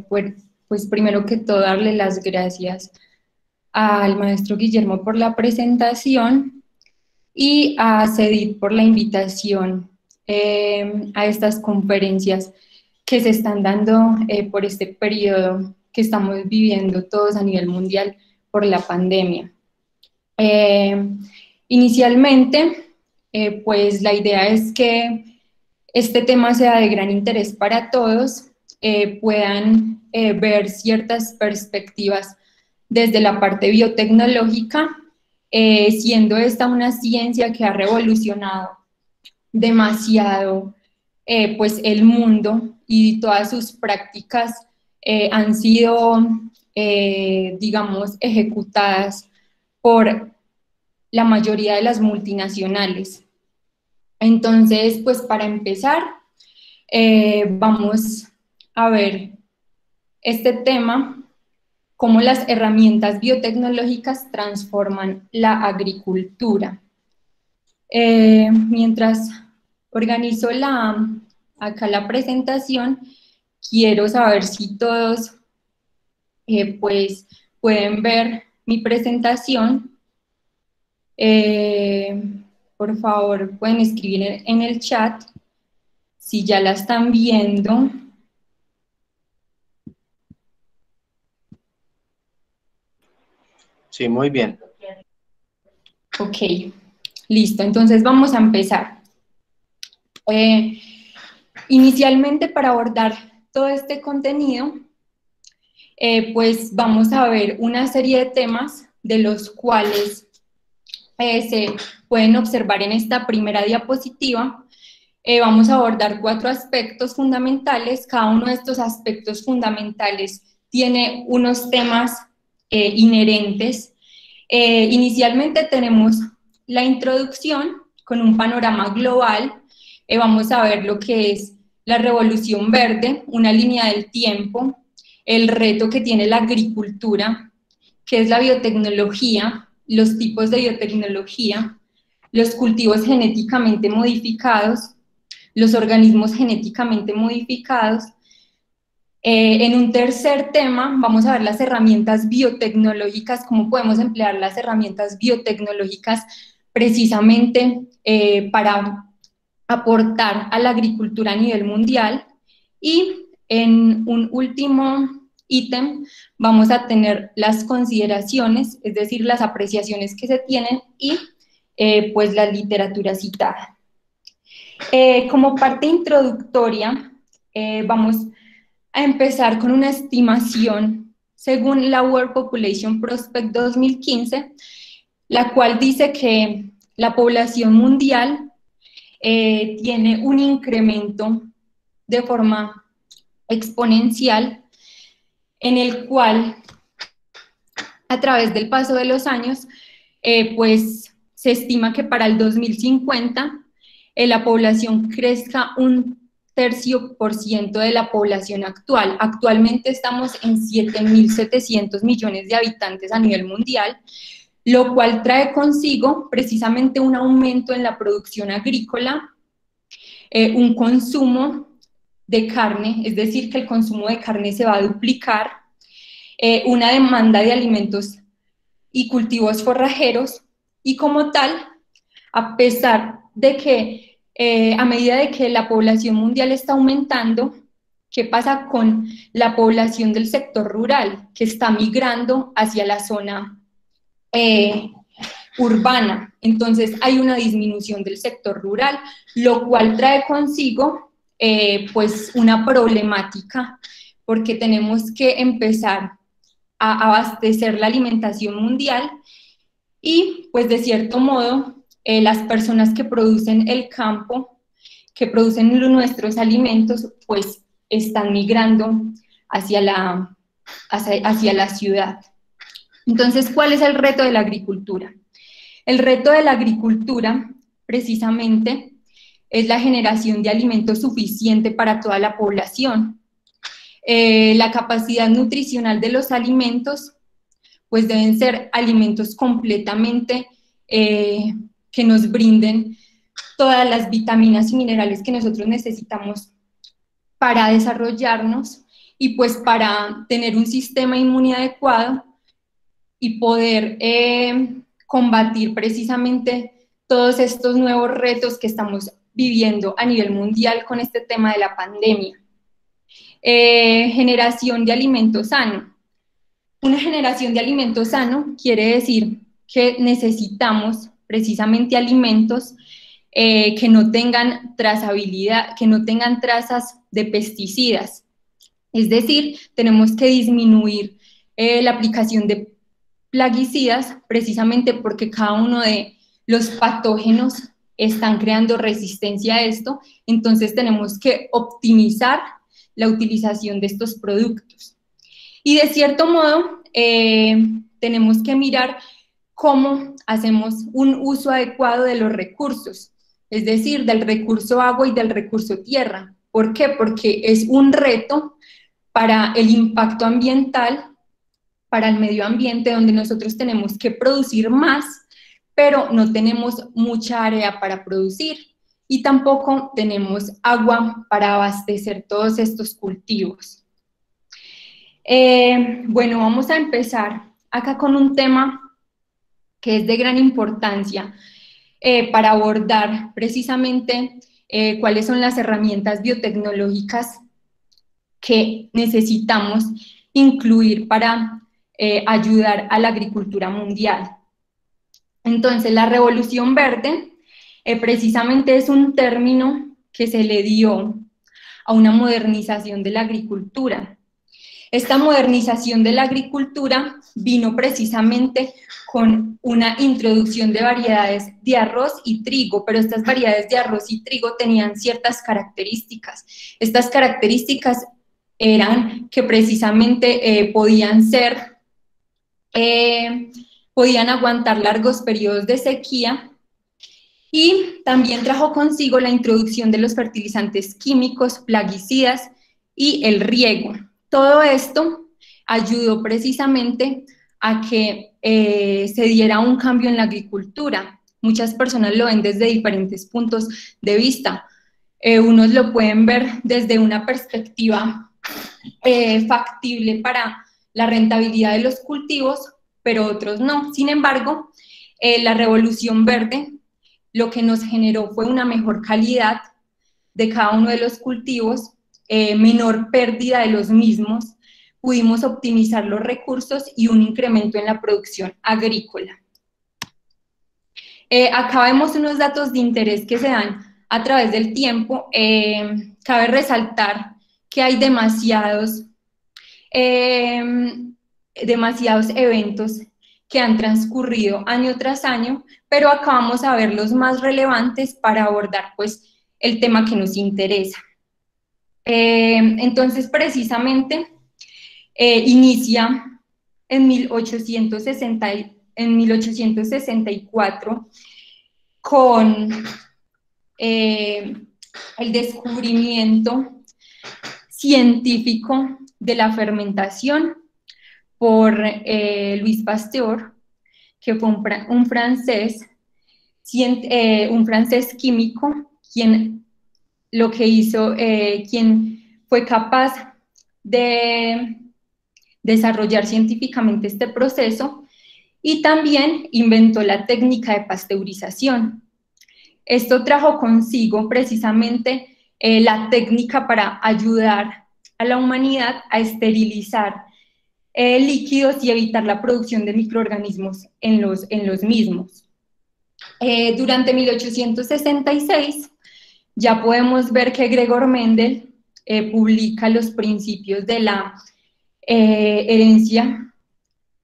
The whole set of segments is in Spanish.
Pues, pues primero que todo darle las gracias al maestro Guillermo por la presentación y a Cedit por la invitación a estas conferencias que se están dando por este periodo que estamos viviendo todos a nivel mundial por la pandemia. Inicialmente, pues la idea es que este tema sea de gran interés para todos, puedan ver ciertas perspectivas desde la parte biotecnológica, siendo esta una ciencia que ha revolucionado demasiado pues el mundo y todas sus prácticas han sido, digamos, ejecutadas por la mayoría de las multinacionales. Entonces, pues para empezar, vamos a ver este tema, cómo las herramientas biotecnológicas transforman la agricultura. Mientras organizo acá la presentación, quiero saber si todos pues pueden ver mi presentación. Por favor, pueden escribir en el chat si ya la están viendo. Sí, muy bien. Ok, listo. Entonces vamos a empezar. Inicialmente, para abordar todo este contenido, pues vamos a ver una serie de temas de los cuales se pueden observar en esta primera diapositiva. Vamos a abordar 4 aspectos fundamentales. Cada uno de estos aspectos fundamentales tiene unos temas inherentes. Inicialmente tenemos la introducción con un panorama global. Vamos a ver lo que es la revolución verde, una línea del tiempo, el reto que tiene la agricultura, que es la biotecnología, los tipos de biotecnología, los cultivos genéticamente modificados, los organismos genéticamente modificados. En un tercer tema vamos a ver las herramientas biotecnológicas, cómo podemos emplear las herramientas biotecnológicas precisamente para aportar a la agricultura a nivel mundial. Y en un último ítem vamos a tener las consideraciones, es decir, las apreciaciones que se tienen y pues la literatura citada. Como parte introductoria, vamos a empezar con una estimación según la World Population Prospect 2015, la cual dice que la población mundial tiene un incremento de forma exponencial, en el cual a través del paso de los años, pues se estima que para el 2050 la población crezca un 1/3 de la población actual. Actualmente estamos en 7.700 millones de habitantes a nivel mundial, lo cual trae consigo precisamente un aumento en la producción agrícola, un consumo de carne, es decir, que el consumo de carne se va a duplicar, una demanda de alimentos y cultivos forrajeros, y como tal, a pesar de que a medida de que la población mundial está aumentando, ¿qué pasa con la población del sector rural que está migrando hacia la zona urbana? Entonces hay una disminución del sector rural, lo cual trae consigo pues una problemática, porque tenemos que empezar a abastecer la alimentación mundial y pues de cierto modo las personas que producen el campo, que producen nuestros alimentos, pues están migrando hacia la ciudad. Entonces, ¿cuál es el reto de la agricultura? El reto de la agricultura, precisamente, es la generación de alimento suficiente para toda la población. La capacidad nutricional de los alimentos, pues deben ser alimentos completamente que nos brinden todas las vitaminas y minerales que nosotros necesitamos para desarrollarnos y pues para tener un sistema inmune adecuado y poder combatir precisamente todos estos nuevos retos que estamos viviendo a nivel mundial con este tema de la pandemia. Generación de alimento sano. Una generación de alimento sano quiere decir que necesitamos precisamente alimentos que no tengan trazabilidad, que no tengan trazas de pesticidas. Es decir, tenemos que disminuir la aplicación de plaguicidas precisamente porque cada uno de los patógenos están creando resistencia a esto, entonces tenemos que optimizar la utilización de estos productos. Y de cierto modo, tenemos que mirar cómo hacemos un uso adecuado de los recursos, es decir, del recurso agua y del recurso tierra. ¿Por qué? Porque es un reto para el impacto ambiental, para el medio ambiente, donde nosotros tenemos que producir más, pero no tenemos mucha área para producir y tampoco tenemos agua para abastecer todos estos cultivos. Bueno, vamos a empezar acá con un tema que es de gran importancia para abordar precisamente cuáles son las herramientas biotecnológicas que necesitamos incluir para ayudar a la agricultura mundial. Entonces, la revolución verde precisamente es un término que se le dio a una modernización de la agricultura. Esta modernización de la agricultura vino precisamente con una introducción de variedades de arroz y trigo, pero estas variedades de arroz y trigo tenían ciertas características. Estas características eran que precisamente podían aguantar largos periodos de sequía, y también trajo consigo la introducción de los fertilizantes químicos, plaguicidas y el riego. Todo esto ayudó precisamente a que se diera un cambio en la agricultura. Muchas personas lo ven desde diferentes puntos de vista. Unos lo pueden ver desde una perspectiva factible para la rentabilidad de los cultivos, pero otros no. Sin embargo, la revolución verde lo que nos generó fue una mejor calidad de cada uno de los cultivos, menor pérdida de los mismos, pudimos optimizar los recursos y un incremento en la producción agrícola. Acá vemos unos datos de interés que se dan a través del tiempo. Cabe resaltar que hay demasiados eventos que han transcurrido año tras año, pero acá vamos a ver los más relevantes para abordar pues el tema que nos interesa. Entonces, precisamente, inicia en 1864 con el descubrimiento científico de la fermentación por Louis Pasteur, que fue un francés químico, quien fue capaz de desarrollar científicamente este proceso y también inventó la técnica de pasteurización. Esto trajo consigo precisamente la técnica para ayudar a la humanidad a esterilizar líquidos y evitar la producción de microorganismos en los mismos. Durante 1866 ya podemos ver que Gregor Mendel publica los principios de la herencia,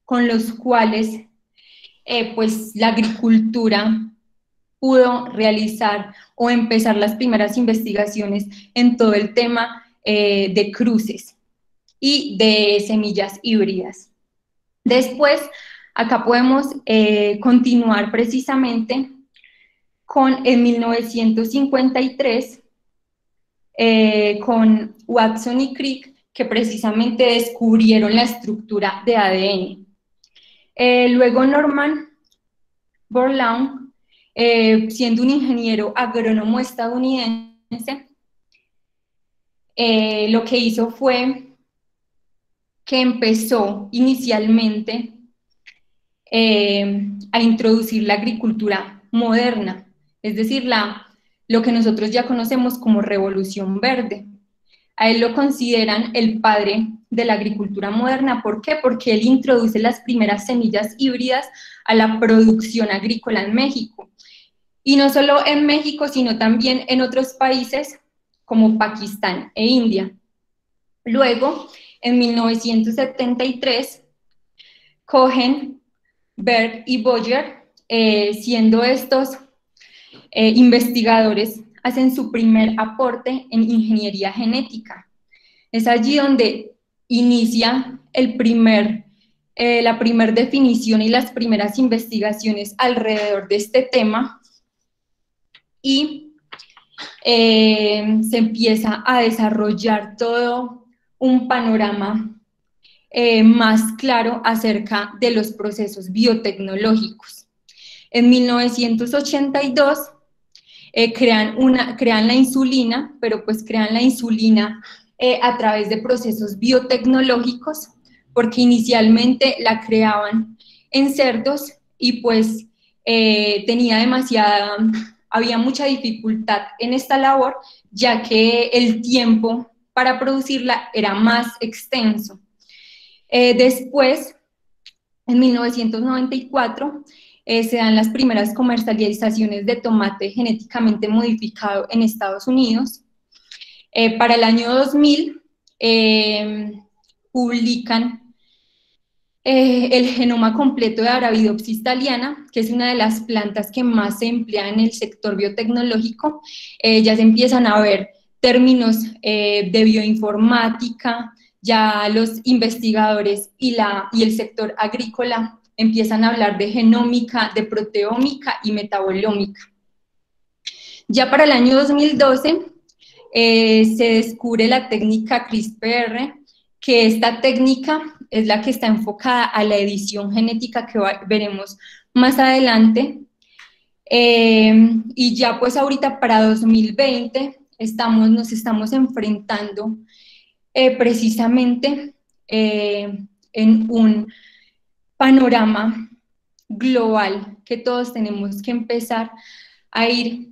con los cuales pues la agricultura pudo realizar o empezar las primeras investigaciones en todo el tema de cruces y de semillas híbridas. Después, acá podemos continuar precisamente con en 1953 con Watson y Crick, que precisamente descubrieron la estructura de ADN. Luego Norman Borlaug, siendo un ingeniero agrónomo estadounidense, lo que hizo fue que empezó inicialmente a introducir la agricultura moderna, es decir, lo que nosotros ya conocemos como Revolución Verde. A él lo consideran el padre de la agricultura moderna. ¿Por qué? Porque él introduce las primeras semillas híbridas a la producción agrícola en México. Y no solo en México, sino también en otros países como Pakistán e India. Luego, en 1973, Cohen, Berg y Boyer, siendo estos investigadores, hacen su primer aporte en ingeniería genética. Es allí donde inicia la primera definición y las primeras investigaciones alrededor de este tema, y se empieza a desarrollar todo un panorama más claro acerca de los procesos biotecnológicos. En 1982 crean la insulina, pero pues crean la insulina a través de procesos biotecnológicos, porque inicialmente la creaban en cerdos y pues había mucha dificultad en esta labor, ya que el tiempo para producirla era más extenso. Después, en 1994, se dan las primeras comercializaciones de tomate genéticamente modificado en Estados Unidos. Para el año 2000 publican el genoma completo de Arabidopsis thaliana, que es una de las plantas que más se emplea en el sector biotecnológico. Ya se empiezan a ver términos de bioinformática, ya los investigadores y el sector agrícola empiezan a hablar de genómica, de proteómica y metabolómica. Ya para el año 2012 se descubre la técnica CRISPR, que esta técnica es la que está enfocada a la edición genética que veremos más adelante. Y ya pues ahorita para 2020 nos estamos enfrentando precisamente en un panorama global que todos tenemos que empezar a ir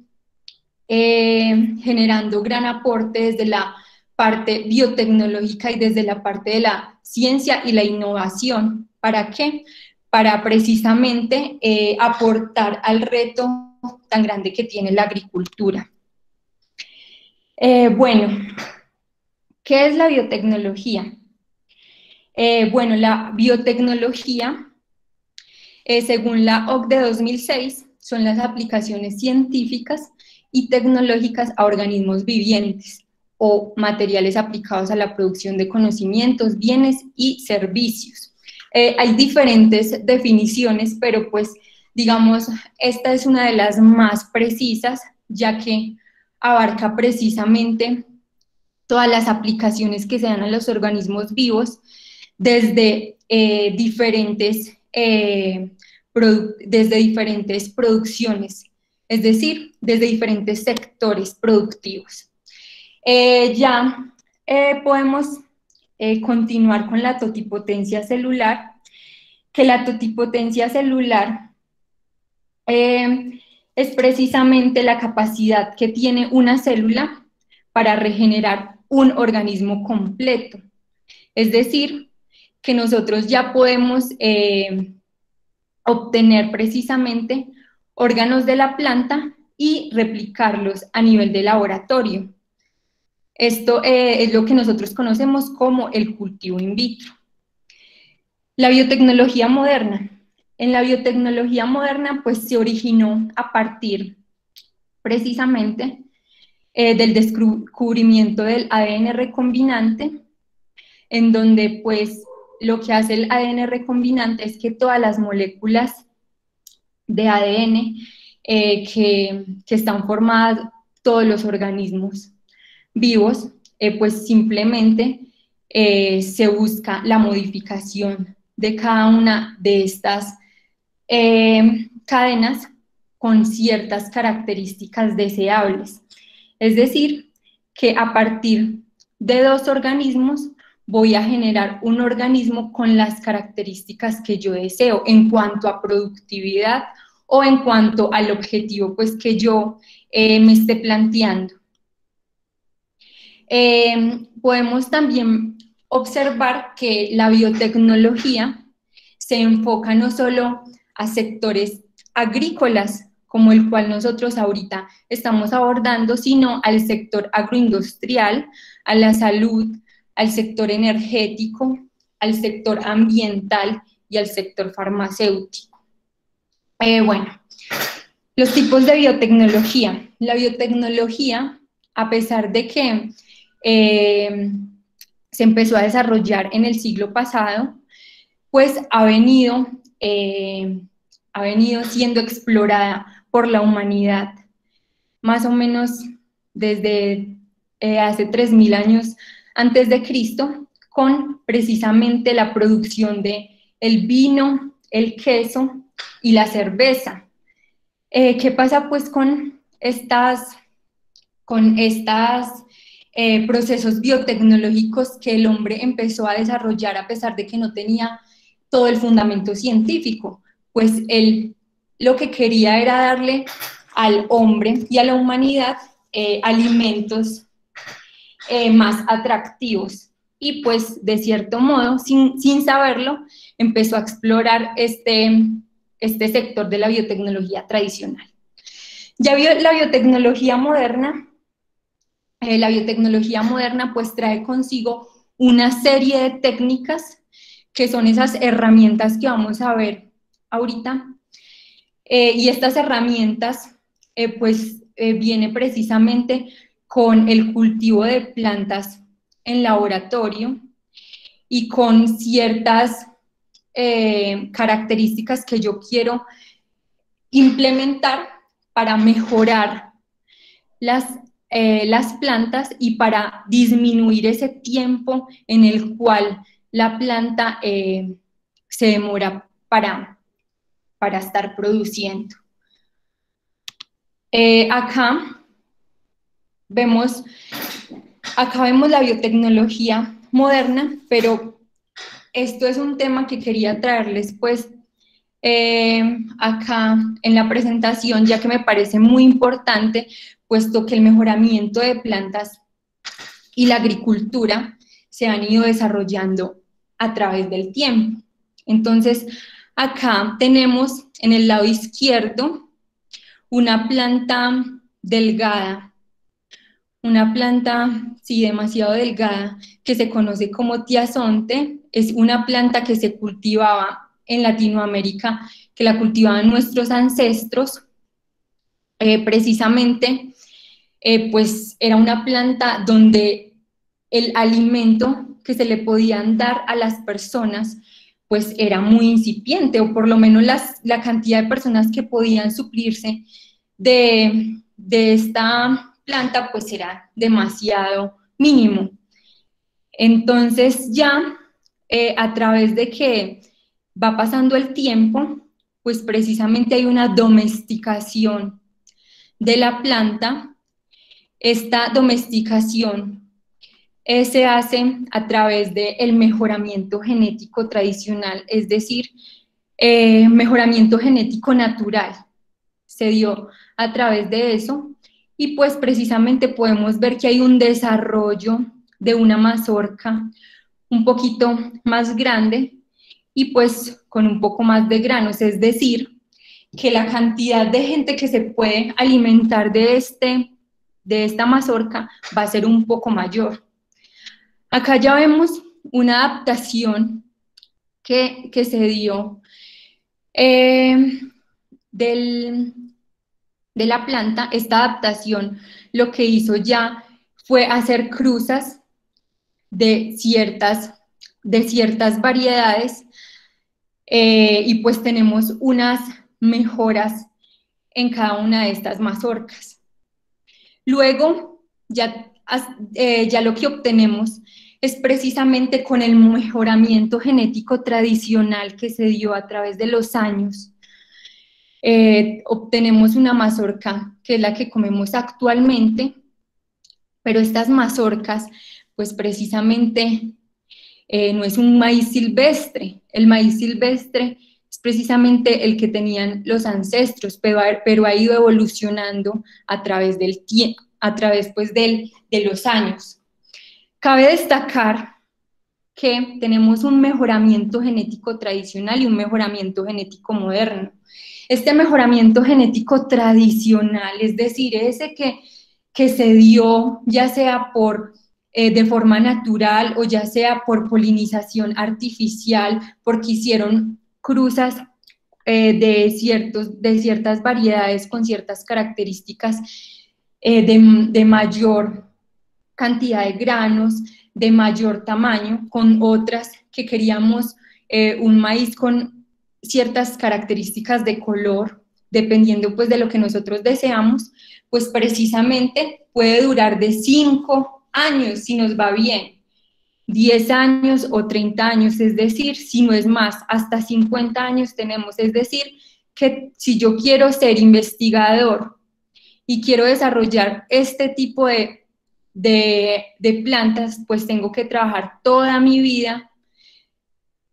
generando gran aporte desde la parte biotecnológica y desde la parte de la ciencia y la innovación. ¿Para qué? Para precisamente aportar al reto tan grande que tiene la agricultura. Bueno, ¿qué es la biotecnología? Bueno, la biotecnología, según la OCDE 2006, son las aplicaciones científicas y tecnológicas a organismos vivientes o materiales aplicados a la producción de conocimientos, bienes y servicios. Hay diferentes definiciones, pero pues digamos, esta es una de las más precisas, ya que abarca precisamente todas las aplicaciones que se dan a los organismos vivos desde diferentes producciones, es decir, desde diferentes sectores productivos. Podemos continuar con la totipotencia celular, que la totipotencia celular es precisamente la capacidad que tiene una célula para regenerar un organismo completo. Es decir, que nosotros ya podemos obtener precisamente órganos de la planta y replicarlos a nivel de laboratorio. Esto es lo que nosotros conocemos como el cultivo in vitro. La biotecnología moderna. En la biotecnología moderna, pues se originó a partir precisamente del descubrimiento del ADN recombinante, en donde pues lo que hace el ADN recombinante es que todas las moléculas de ADN que están formadas, todos los organismos vivos, pues simplemente se busca la modificación de cada una de estas cadenas con ciertas características deseables. Es decir, que a partir de dos organismos voy a generar un organismo con las características que yo deseo en cuanto a productividad o en cuanto al objetivo pues, que yo me esté planteando. Podemos también observar que la biotecnología se enfoca no solo a sectores agrícolas, como el cual nosotros ahorita estamos abordando, sino al sector agroindustrial, a la salud, al sector energético, al sector ambiental y al sector farmacéutico. Bueno, los tipos de biotecnología. La biotecnología, a pesar de que se empezó a desarrollar en el siglo pasado, pues ha venido siendo explorada por la humanidad más o menos desde hace 3000 años antes de Cristo, con precisamente la producción de el vino, el queso y la cerveza. ¿Qué pasa pues con procesos biotecnológicos que el hombre empezó a desarrollar a pesar de que no tenía todo el fundamento científico? Pues él lo que quería era darle al hombre y a la humanidad alimentos más atractivos, y pues de cierto modo, sin saberlo, empezó a explorar este sector de la biotecnología tradicional. Ya la biotecnología moderna pues trae consigo una serie de técnicas que son esas herramientas que vamos a ver ahorita, y estas herramientas pues viene precisamente con el cultivo de plantas en laboratorio y con ciertas características que yo quiero implementar para mejorar las plantas y para disminuir ese tiempo en el cual la planta se demora para estar produciendo. Acá vemos la biotecnología moderna, pero esto es un tema que quería traerles pues acá en la presentación, ya que me parece muy importante, puesto que el mejoramiento de plantas y la agricultura se han ido desarrollando a través del tiempo. Entonces, acá tenemos en el lado izquierdo una planta delgada, una planta, sí, demasiado delgada, que se conoce como tiazonte. Es una planta que se cultivaba en Latinoamérica, que la cultivaban nuestros ancestros, precisamente, pues era una planta donde el alimento que se le podían dar a las personas pues era muy incipiente, o por lo menos la cantidad de personas que podían suplirse de esta planta pues era demasiado mínimo. Entonces ya a través de que va pasando el tiempo, pues precisamente hay una domesticación de la planta. Esta domesticación se hace a través del mejoramiento genético tradicional, es decir, mejoramiento genético natural. Se dio a través de eso, y pues precisamente podemos ver que hay un desarrollo de una mazorca un poquito más grande y pues con un poco más de granos, es decir, que la cantidad de gente que se puede alimentar de esta mazorca va a ser un poco mayor. Acá ya vemos una adaptación que se dio de la planta. Esta adaptación lo que hizo ya fue hacer cruzas de ciertas variedades, y pues tenemos unas mejoras en cada una de estas mazorcas. Luego, ya lo que obtenemos es precisamente con el mejoramiento genético tradicional que se dio a través de los años. Obtenemos una mazorca que es la que comemos actualmente, pero estas mazorcas, pues precisamente no es un maíz silvestre. El maíz silvestre es precisamente el que tenían los ancestros, pero ha ido evolucionando a través del tiempo, a través pues de los años. Cabe destacar que tenemos un mejoramiento genético tradicional y un mejoramiento genético moderno. Este mejoramiento genético tradicional, es decir, ese que se dio ya sea de forma natural o ya sea por polinización artificial, porque hicieron cruzas de ciertas variedades con ciertas características de mayor cantidad de granos, de mayor tamaño, con otras que queríamos un maíz con ciertas características de color, dependiendo pues de lo que nosotros deseamos, pues precisamente puede durar de 5 años si nos va bien, 10 años o 30 años, es decir, si no es más, hasta 50 años tenemos, es decir, que si yo quiero ser investigador y quiero desarrollar este tipo de plantas, pues tengo que trabajar toda mi vida,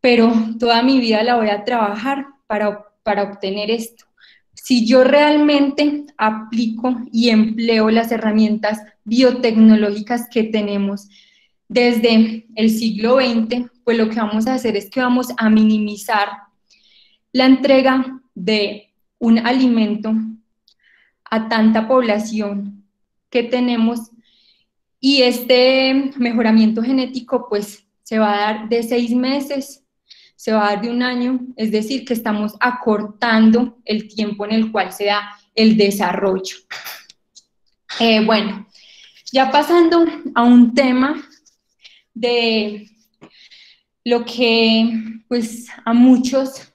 pero toda mi vida la voy a trabajar para obtener esto. Si yo realmente aplico y empleo las herramientas biotecnológicas que tenemos desde el siglo XX, pues lo que vamos a hacer es que vamos a minimizar la entrega de un alimento a tanta población que tenemos, y este mejoramiento genético pues se va a dar de 6 meses, se va a dar de 1 año, es decir, que estamos acortando el tiempo en el cual se da el desarrollo. Bueno, ya pasando a un tema de lo que pues a muchos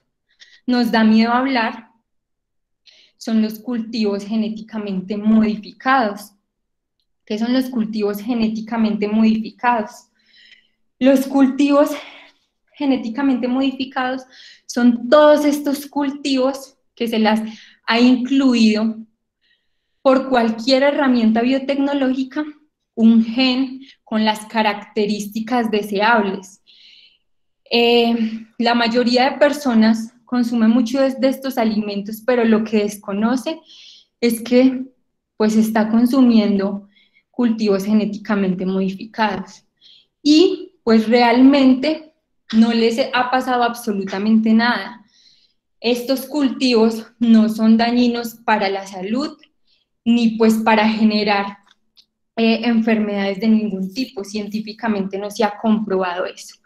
nos da miedo hablar, son los cultivos genéticamente modificados. ¿Qué son los cultivos genéticamente modificados? Los cultivos genéticamente modificados son todos estos cultivos que se las ha incluido por cualquier herramienta biotecnológica un gen con las características deseables. La mayoría de personas consumen muchos de estos alimentos, pero lo que desconoce es que pues está consumiendo cultivos genéticamente modificados. Y pues realmente no les ha pasado absolutamente nada. Estos cultivos no son dañinos para la salud, ni pues para generar enfermedades de ningún tipo. Científicamente no se ha comprobado eso.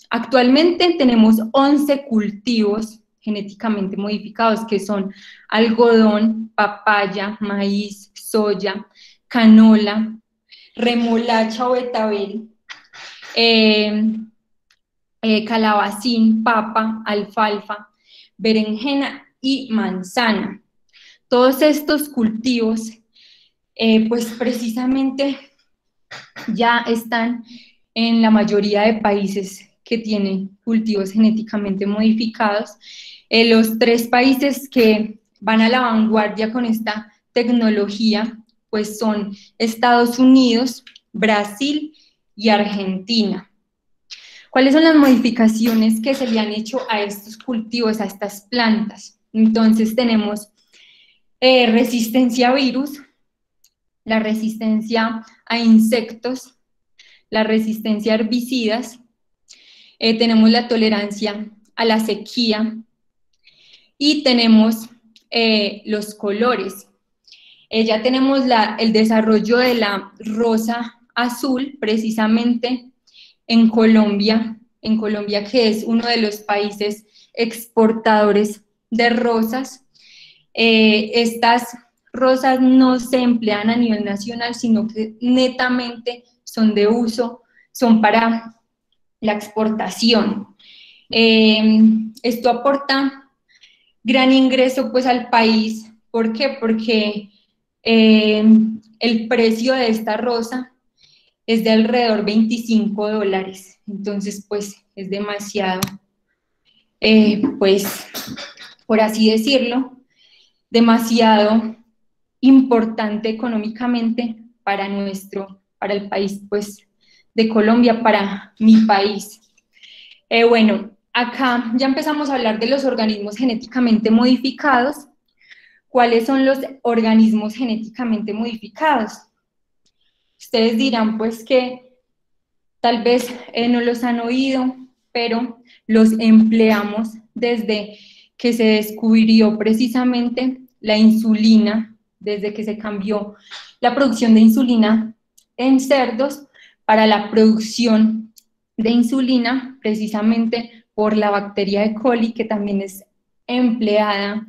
Actualmente tenemos 11 cultivos genéticamente modificados, que son algodón, papaya, maíz, soya, canola, remolacha o betabel, calabacín, papa, alfalfa, berenjena y manzana. Todos estos cultivos, pues precisamente ya están en la mayoría de países que tienen cultivos genéticamente modificados. Los 3 países que van a la vanguardia con esta tecnología, pues son Estados Unidos, Brasil y Argentina. ¿Cuáles son las modificaciones que se le han hecho a estos cultivos, a estas plantas? Entonces tenemos resistencia a virus, la resistencia a insectos, la resistencia a herbicidas, tenemos la tolerancia a la sequía y tenemos los colores. Ya tenemos el desarrollo de la rosa azul, precisamente en Colombia, que es uno de los países exportadores de rosas. Estas rosas no se emplean a nivel nacional, sino que netamente son de uso, son para la exportación. Esto aporta gran ingreso pues al país. ¿Por qué? Porque el precio de esta rosa es de alrededor $25, entonces pues es demasiado, pues por así decirlo, demasiado importante económicamente para el país pues de Colombia para mi país. Bueno, acá ya empezamos a hablar de los organismos genéticamente modificados. ¿Cuáles son los organismos genéticamente modificados? Ustedes dirán pues que tal vez no los han oído, pero los empleamos desde que se descubrió precisamente la insulina, desde que se cambió la producción de insulina en cerdos para la producción de insulina precisamente por la bacteria E. coli, que también es empleada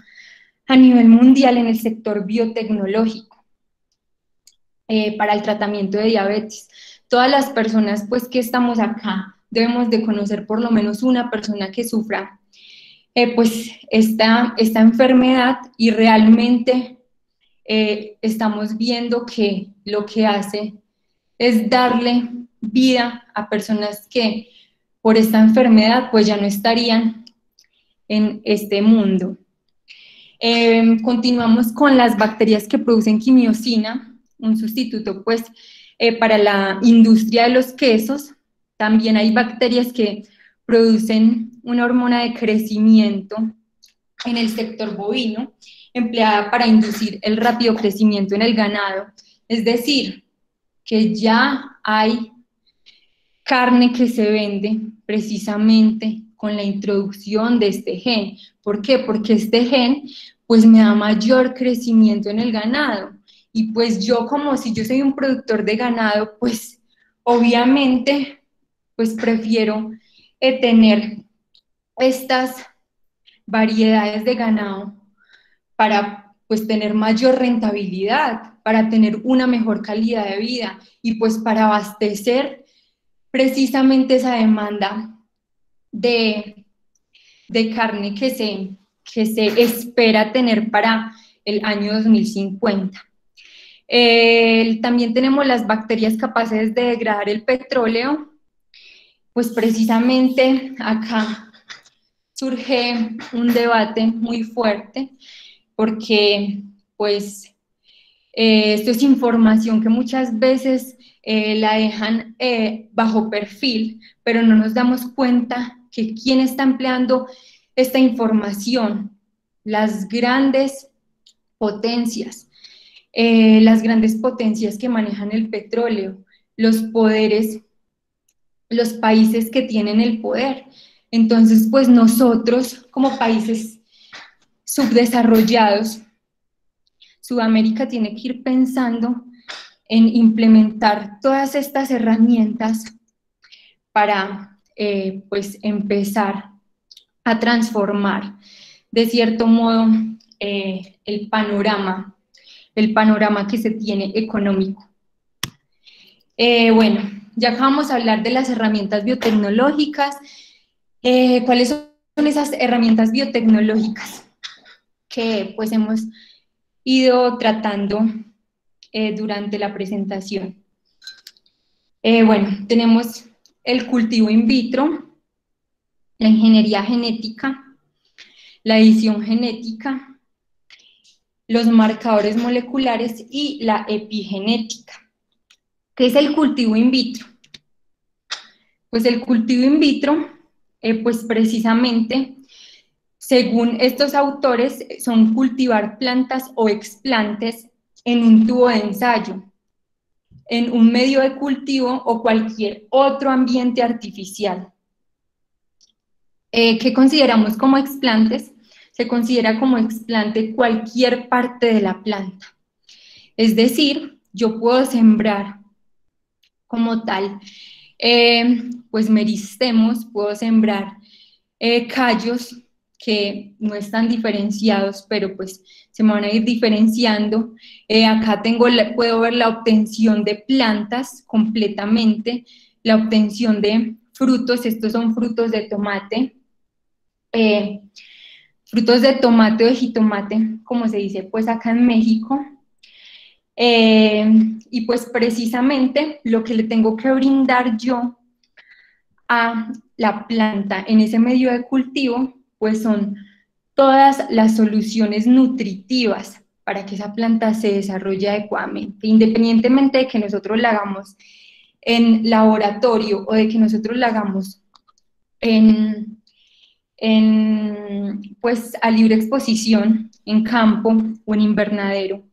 a nivel mundial en el sector biotecnológico para el tratamiento de diabetes. Todas las personas pues que estamos acá debemos de conocer por lo menos una persona que sufra pues esta enfermedad, y realmente estamos viendo que lo que hace es darle vida a personas que por esta enfermedad pues ya no estarían en este mundo. Continuamos con las bacterias que producen quimiosina, un sustituto pues para la industria de los quesos. También hay bacterias que producen una hormona de crecimiento en el sector bovino, empleada para inducir el rápido crecimiento en el ganado. Es decir, que ya hay carne que se vende precisamente con la introducción de este gen. ¿Por qué? Porque este gen pues me da mayor crecimiento en el ganado, y pues yo, como si yo soy un productor de ganado, pues obviamente pues prefiero tener estas variedades de ganado para pues tener mayor rentabilidad, para tener una mejor calidad de vida y pues para abastecer precisamente esa demanda de carne que se espera tener para el año 2050. También tenemos las bacterias capaces de degradar el petróleo. Pues precisamente acá surge un debate muy fuerte, porque pues esto es información que muchas veces la dejan bajo perfil, pero no nos damos cuenta que quién está empleando esta información: las grandes potencias que manejan el petróleo, los poderes, los países que tienen el poder. Entonces, pues nosotros como países subdesarrollados, Sudamérica tiene que ir pensando en implementar todas estas herramientas para pues empezar a transformar de cierto modo el panorama que se tiene económico. Bueno, ya acabamos de hablar de las herramientas biotecnológicas. ¿Cuáles son esas herramientas biotecnológicas que pues hemos ido tratando durante la presentación? Bueno, tenemos el cultivo in vitro, la ingeniería genética, la edición genética, los marcadores moleculares y la epigenética. ¿Qué es el cultivo in vitro? Pues el cultivo in vitro, pues precisamente, según estos autores, son cultivar plantas o explantes en un tubo de ensayo, en un medio de cultivo o cualquier otro ambiente artificial. ¿Qué consideramos como explantes? Se considera como explante cualquier parte de la planta. Es decir, yo puedo sembrar como tal pues meristemos, puedo sembrar callos que no están diferenciados, pero pues se me van a ir diferenciando. Acá puedo ver la obtención de plantas completamente, la obtención de frutos. Estos son frutos de tomate, frutos de tomate o de jitomate, como se dice pues acá en México. Y pues precisamente lo que le tengo que brindar yo a la planta en ese medio de cultivo, pues son todas las soluciones nutritivas para que esa planta se desarrolle adecuadamente, independientemente de que nosotros la hagamos en laboratorio o de que nosotros la hagamos pues a libre exposición, en campo o en invernadero,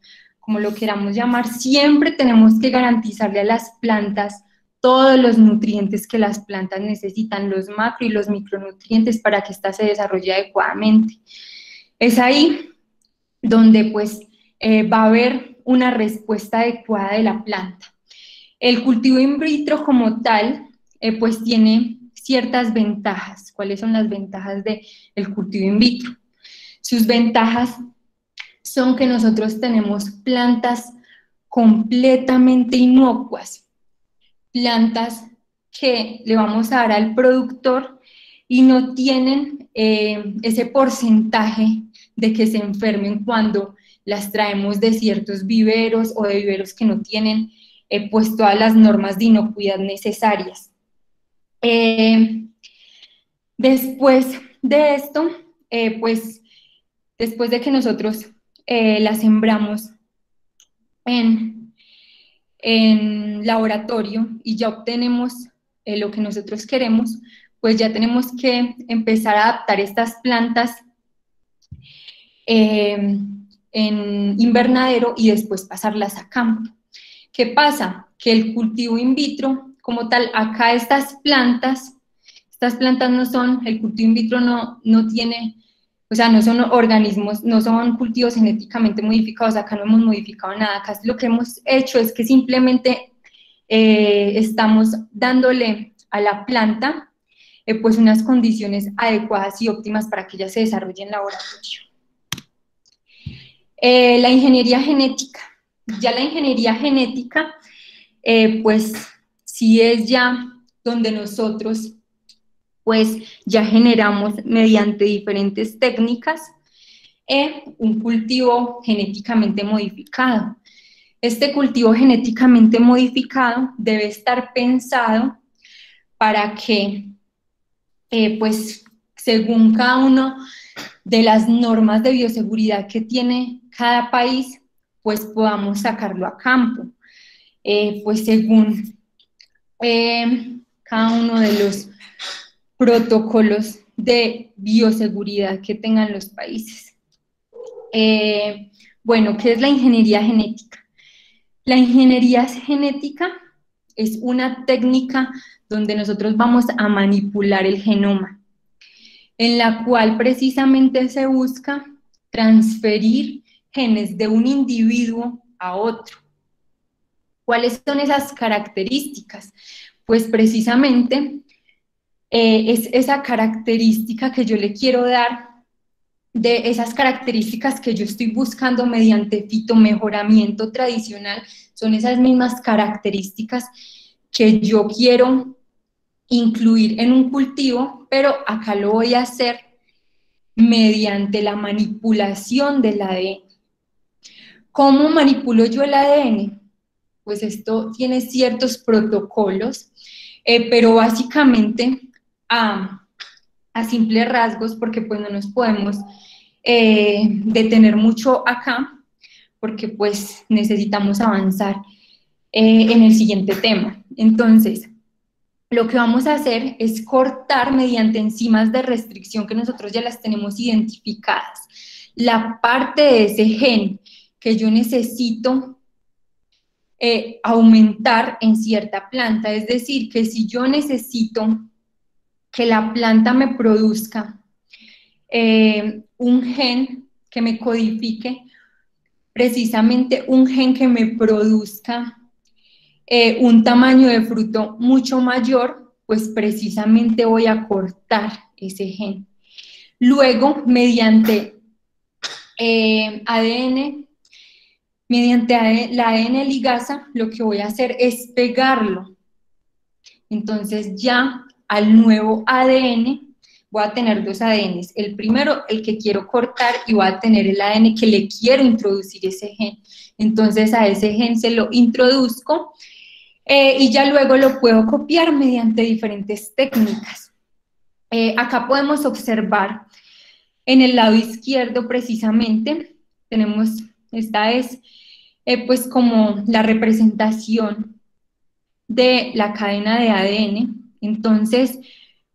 como lo queramos llamar, siempre tenemos que garantizarle a las plantas todos los nutrientes que las plantas necesitan, los macro y los micronutrientes para que ésta se desarrolle adecuadamente. Es ahí donde pues va a haber una respuesta adecuada de la planta. El cultivo in vitro como tal, pues tiene ciertas ventajas. ¿Cuáles son las ventajas del cultivo in vitro? Sus ventajas son que nosotros tenemos plantas completamente inocuas, plantas que le vamos a dar al productor y no tienen ese porcentaje de que se enfermen cuando las traemos de ciertos viveros o de viveros que no tienen pues todas las normas de inocuidad necesarias. Después de esto, pues después de que nosotros la sembramos en laboratorio y ya obtenemos lo que nosotros queremos, pues ya tenemos que empezar a adaptar estas plantas en invernadero y después pasarlas a campo. ¿Qué pasa? Que el cultivo in vitro, como tal, acá estas plantas no son, el cultivo in vitro no tiene, o sea, no son organismos, no son cultivos genéticamente modificados, acá no hemos modificado nada, acá lo que hemos hecho es que simplemente estamos dándole a la planta pues unas condiciones adecuadas y óptimas para que ella se desarrolle en laboratorio. La ingeniería genética. Ya la ingeniería genética, pues sí es ya donde nosotros pues ya generamos mediante diferentes técnicas un cultivo genéticamente modificado. Este cultivo genéticamente modificado debe estar pensado para que, pues, según cada uno de las normas de bioseguridad que tiene cada país, pues podamos sacarlo a campo, pues según cada uno de los protocolos de bioseguridad que tengan los países. Bueno, ¿qué es la ingeniería genética? La ingeniería genética es una técnica donde nosotros vamos a manipular el genoma, en la cual precisamente se busca transferir genes de un individuo a otro. ¿Cuáles son esas características? Pues precisamente es esa característica que yo le quiero dar, de esas características que yo estoy buscando mediante fitomejoramiento tradicional, son esas mismas características que yo quiero incluir en un cultivo, pero acá lo voy a hacer mediante la manipulación del ADN. ¿Cómo manipulo yo el ADN? Pues esto tiene ciertos protocolos, pero básicamente a simples rasgos, porque pues no nos podemos detener mucho acá, porque pues necesitamos avanzar en el siguiente tema. Entonces, lo que vamos a hacer es cortar mediante enzimas de restricción que nosotros ya las tenemos identificadas, la parte de ese gen que yo necesito aumentar en cierta planta. Es decir, que si yo necesito que la planta me produzca un gen que me codifique, precisamente un gen que me produzca un tamaño de fruto mucho mayor, pues precisamente voy a cortar ese gen. Luego, mediante ADN, mediante la ADN ligasa, lo que voy a hacer es pegarlo. Entonces ya al nuevo ADN voy a tener dos ADNs. El primero, el que quiero cortar, y voy a tener el ADN que le quiero introducir ese gen. Entonces a ese gen se lo introduzco y ya luego lo puedo copiar mediante diferentes técnicas. Acá podemos observar en el lado izquierdo precisamente, esta es pues como la representación de la cadena de ADN. Entonces,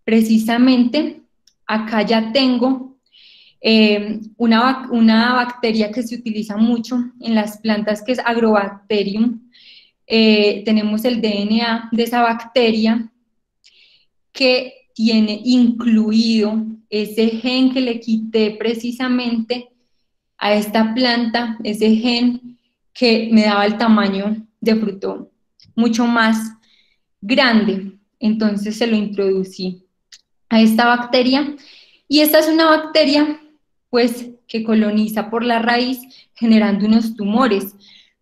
precisamente, acá ya tengo una bacteria que se utiliza mucho en las plantas, que es Agrobacterium. Tenemos el DNA de esa bacteria que tiene incluido ese gen que le quité precisamente a esta planta, ese gen que me daba el tamaño de fruto mucho más grande. Entonces se lo introducí a esta bacteria, y esta es una bacteria pues que coloniza por la raíz generando unos tumores,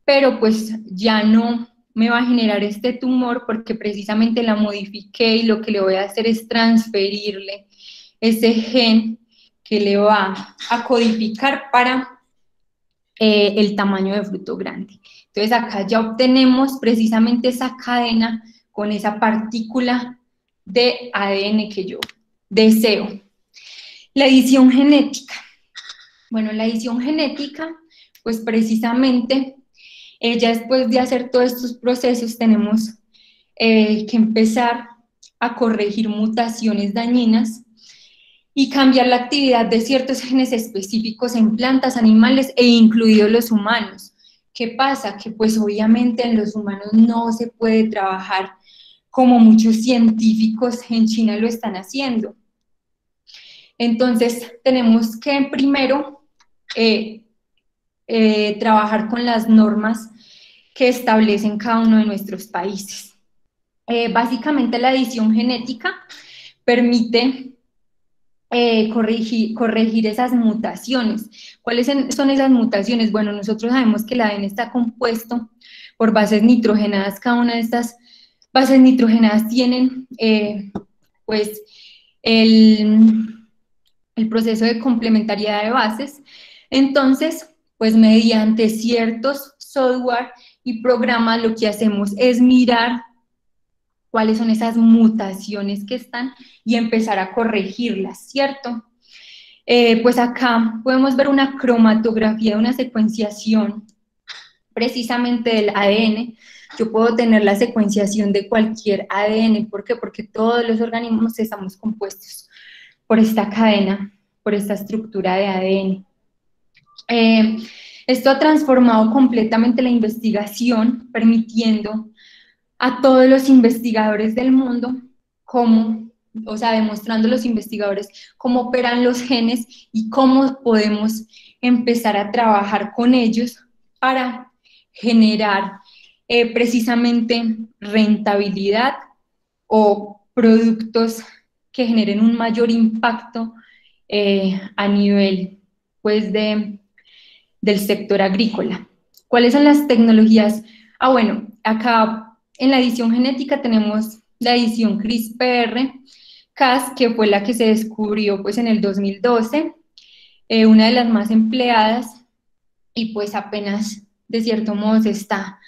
pero pues ya no me va a generar este tumor porque precisamente la modifiqué, y lo que le voy a hacer es transferirle ese gen que le va a codificar para el tamaño de fruto grande. Entonces acá ya obtenemos precisamente esa cadena con esa partícula de ADN que yo deseo. La edición genética. Bueno, la edición genética, pues precisamente, ya después de hacer todos estos procesos, tenemos que empezar a corregir mutaciones dañinas y cambiar la actividad de ciertos genes específicos en plantas, animales e incluidos los humanos. ¿Qué pasa? Que pues obviamente en los humanos no se puede trabajar como muchos científicos en China lo están haciendo. Entonces tenemos que primero trabajar con las normas que establecen cada uno de nuestros países. Básicamente la edición genética permite corregir esas mutaciones. ¿Cuáles son esas mutaciones? Bueno, nosotros sabemos que el ADN está compuesto por bases nitrogenadas. Cada una de estas bases nitrogenadas tienen pues el proceso de complementariedad de bases. Entonces, pues mediante ciertos software y programas lo que hacemos es mirar cuáles son esas mutaciones que están y empezar a corregirlas, ¿cierto? Pues acá podemos ver una cromatografía de una secuenciación precisamente del ADN. Yo puedo tener la secuenciación de cualquier ADN. ¿Por qué? Porque todos los organismos estamos compuestos por esta cadena, por esta estructura de ADN. Esto ha transformado completamente la investigación, permitiendo a todos los investigadores del mundo demostrando a los investigadores cómo operan los genes y cómo podemos empezar a trabajar con ellos para generar precisamente rentabilidad o productos que generen un mayor impacto a nivel pues del sector agrícola. ¿Cuáles son las tecnologías? Bueno, acá en la edición genética tenemos la edición CRISPR-Cas, que fue la que se descubrió pues en el 2012, una de las más empleadas, y pues apenas de cierto modo se está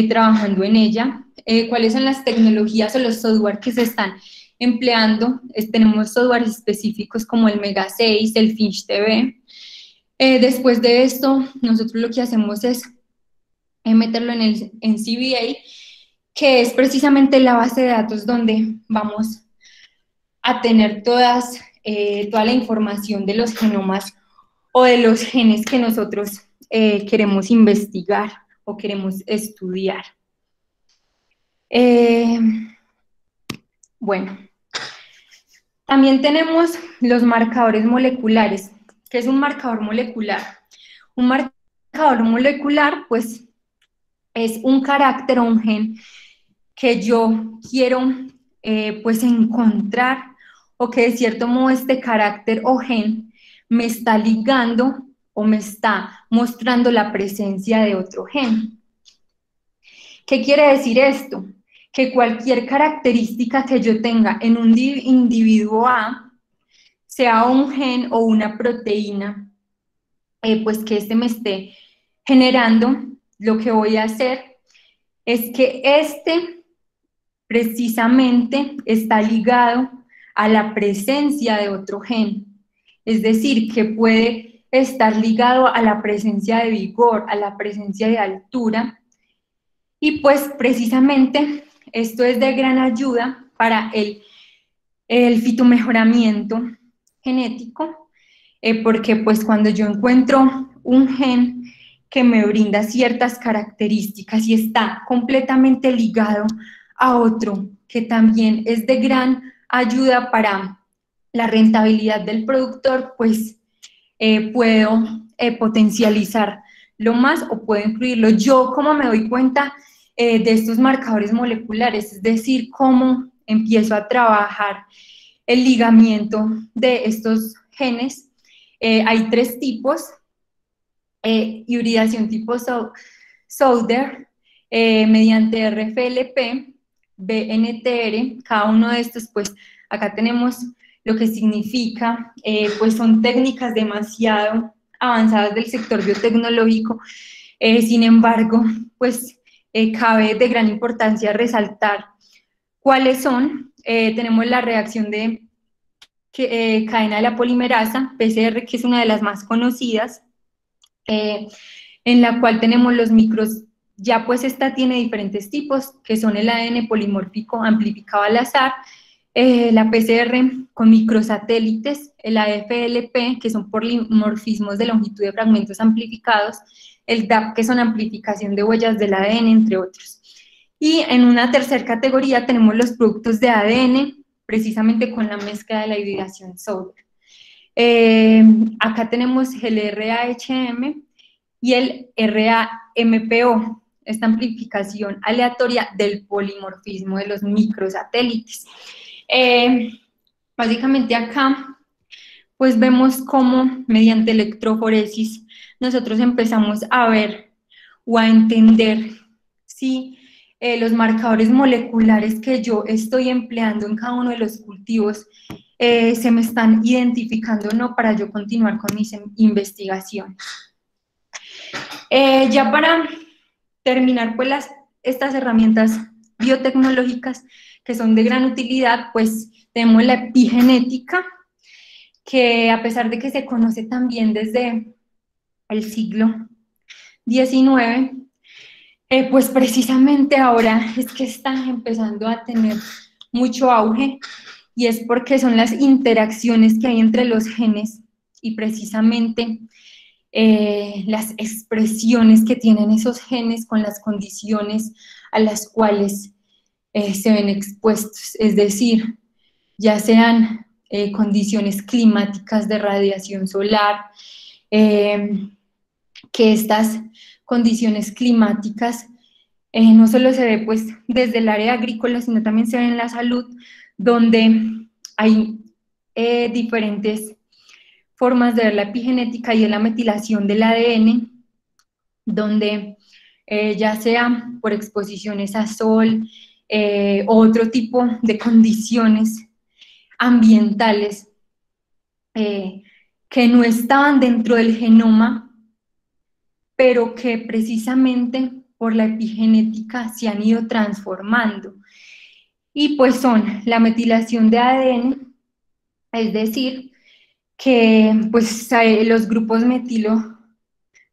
trabajando en ella. ¿Cuáles son las tecnologías o los software que se están empleando? Tenemos software específicos como el Mega 6, el Finch TV. Después de esto, nosotros lo que hacemos es meterlo en CBA, que es precisamente la base de datos donde vamos a tener toda la información de los genomas o de los genes que nosotros queremos investigar o queremos estudiar. Bueno, también tenemos los marcadores moleculares. ¿Qué es un marcador molecular? Un marcador molecular, pues, es un carácter o un gen que yo quiero pues encontrar, o que de cierto modo este carácter o gen me está ligando o me está mostrando la presencia de otro gen. ¿Qué quiere decir esto? Que cualquier característica que yo tenga en un individuo A, sea un gen o una proteína, pues que me esté generando, lo que voy a hacer es que precisamente está ligado a la presencia de otro gen. Es decir, que puede estar ligado a la presencia de vigor, a la presencia de altura, y pues precisamente esto es de gran ayuda para el fitomejoramiento genético, porque pues cuando yo encuentro un gen que me brinda ciertas características y está completamente ligado a otro que también es de gran ayuda para la rentabilidad del productor, pues puedo potencializar lo más o puedo incluirlo. Yo, ¿cómo me doy cuenta de estos marcadores moleculares? Es decir, cómo empiezo a trabajar el ligamiento de estos genes. Hay 3 tipos: hibridación tipo Sauder, mediante RFLP, BNTR. Cada uno de estos, pues acá tenemos lo que significa, pues son técnicas demasiado avanzadas del sector biotecnológico. Sin embargo, pues cabe de gran importancia resaltar cuáles son. Tenemos la reacción de cadena de la polimerasa, PCR, que es una de las más conocidas, en la cual tenemos los micros. Ya pues esta tiene diferentes tipos, que son el ADN polimórfico amplificado al azar, la PCR con microsatélites, el AFLP, que son polimorfismos de longitud de fragmentos amplificados, el DAP, que son amplificación de huellas del ADN, entre otros. Y en una tercera categoría tenemos los productos de ADN, precisamente con la mezcla de la hibridación Sauder. Acá tenemos el RAHM y el RAMPO, esta amplificación aleatoria del polimorfismo de los microsatélites. Básicamente acá pues vemos cómo mediante electroforesis nosotros empezamos a ver o a entender si los marcadores moleculares que yo estoy empleando en cada uno de los cultivos se me están identificando o no, para yo continuar con mis investigaciones. Ya para terminar, pues estas herramientas biotecnológicas que son de gran utilidad, pues tenemos la epigenética, que a pesar de que se conoce también desde el siglo XIX, pues precisamente ahora es que está empezando a tener mucho auge, y es porque son las interacciones que hay entre los genes y precisamente las expresiones que tienen esos genes con las condiciones a las cuales se ven expuestos, es decir, ya sean condiciones climáticas de radiación solar, que estas condiciones climáticas no solo se ve pues desde el área agrícola, sino también se ve en la salud, donde hay diferentes formas de ver la epigenética, y es la metilación del ADN, donde ya sea por exposiciones a sol, otro tipo de condiciones ambientales que no estaban dentro del genoma, pero que precisamente por la epigenética se han ido transformando. Y pues son la metilación de ADN, es decir, que pues los grupos metilo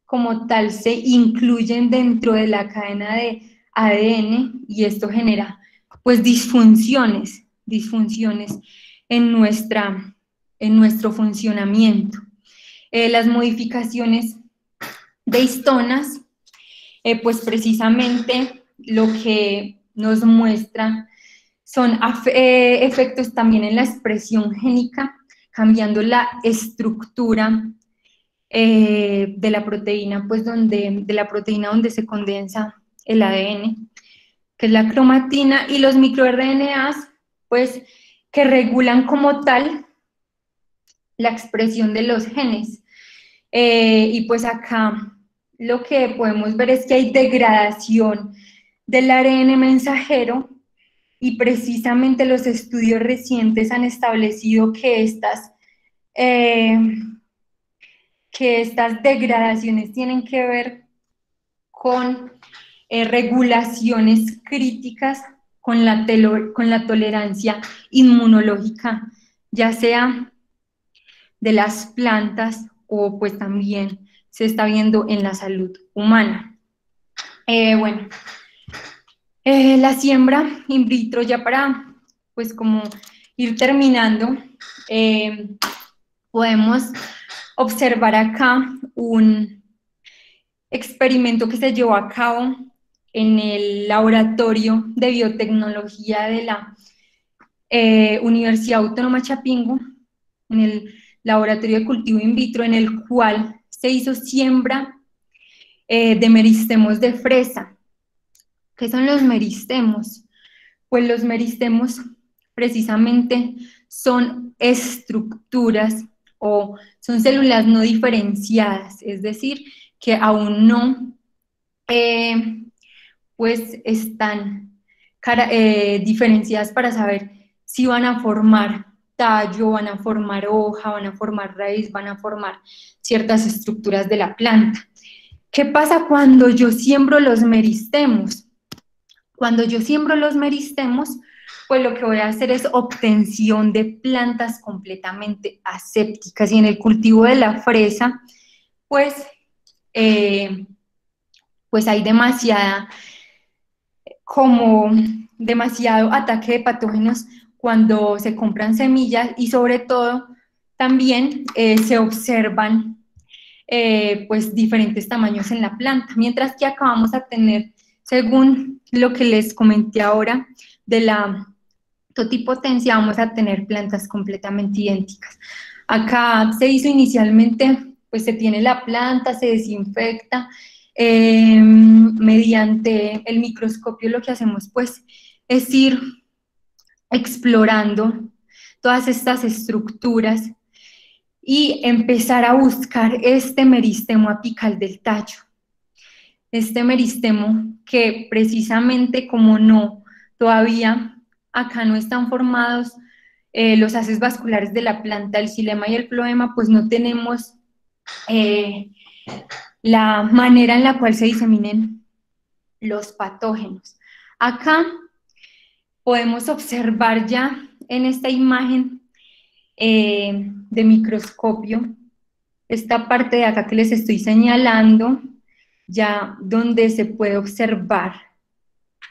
como tal se incluyen dentro de la cadena de ADN, y esto genera pues disfunciones en nuestro funcionamiento. Las modificaciones de histonas, pues precisamente lo que nos muestra son efectos también en la expresión génica, cambiando la estructura de la proteína, pues de la proteína donde se condensa el ADN, que es la cromatina, y los microRNAs, pues que regulan como tal la expresión de los genes. Y pues acá lo que podemos ver es que hay degradación del ARN mensajero, y precisamente los estudios recientes han establecido que estas degradaciones tienen que ver con regulaciones críticas con la tolerancia inmunológica, ya sea de las plantas o pues también se está viendo en la salud humana. Bueno, La siembra in vitro, ya para, pues como ir terminando, podemos observar acá un experimento que se llevó a cabo en el laboratorio de biotecnología de la Universidad Autónoma Chapingo, en el laboratorio de cultivo in vitro, en el cual se hizo siembra de meristemos de fresa. ¿Qué son los meristemos? Pues los meristemos precisamente son estructuras o son células no diferenciadas, es decir, que aún no pues están diferenciadas para saber si van a formar tallo, van a formar hoja, van a formar raíz, van a formar ciertas estructuras de la planta. ¿Qué pasa cuando yo siembro los meristemos? Cuando yo siembro los meristemos, pues lo que voy a hacer es obtención de plantas completamente asépticas. Y en el cultivo de la fresa, pues, pues hay demasiado ataque de patógenos cuando se compran semillas y sobre todo también se observan pues diferentes tamaños en la planta, mientras que acá vamos a tener, según lo que les comenté ahora, de la totipotencia, vamos a tener plantas completamente idénticas. Acá se hizo inicialmente, pues se tiene la planta, se desinfecta, mediante el microscopio lo que hacemos pues es ir explorando todas estas estructuras y empezar a buscar este meristemo apical del tallo. Este meristemo que precisamente como no, todavía acá no están formados los haces vasculares de la planta, el xilema y el floema, pues no tenemos la manera en la cual se diseminen los patógenos. Acá podemos observar ya en esta imagen de microscopio, esta parte de acá que les estoy señalando, ya donde se puede observar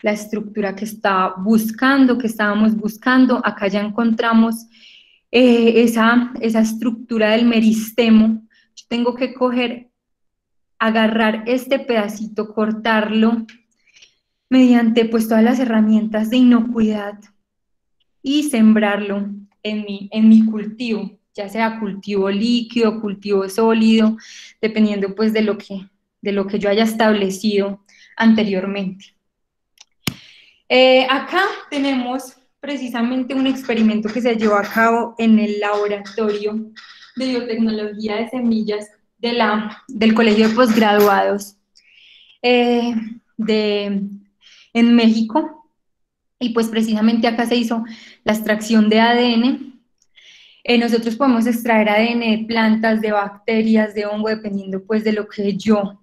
la estructura que estábamos buscando. Acá ya encontramos esa estructura del meristemo. Yo tengo que agarrar este pedacito, cortarlo mediante pues todas las herramientas de inocuidad y sembrarlo en mi cultivo, ya sea cultivo líquido, cultivo sólido, dependiendo pues de lo que yo haya establecido anteriormente. Acá tenemos precisamente un experimento que se llevó a cabo en el laboratorio de biotecnología de semillas del Colegio de Postgraduados en México, y pues precisamente acá se hizo la extracción de ADN. Nosotros podemos extraer ADN de plantas, de bacterias, de hongo, dependiendo pues de lo que yo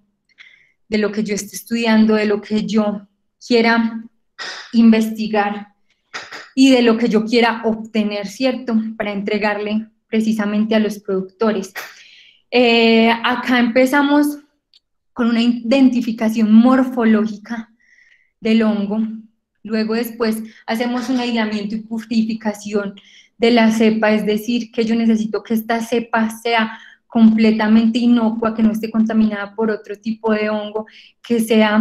esté estudiando, de lo que yo quiera investigar y de lo que yo quiera obtener, ¿cierto? Para entregarle precisamente a los productores. Acá empezamos con una identificación morfológica del hongo. Luego después hacemos un aislamiento y purificación de la cepa, es decir, que yo necesito que esta cepa sea completamente inocua, que no esté contaminada por otro tipo de hongo, que sea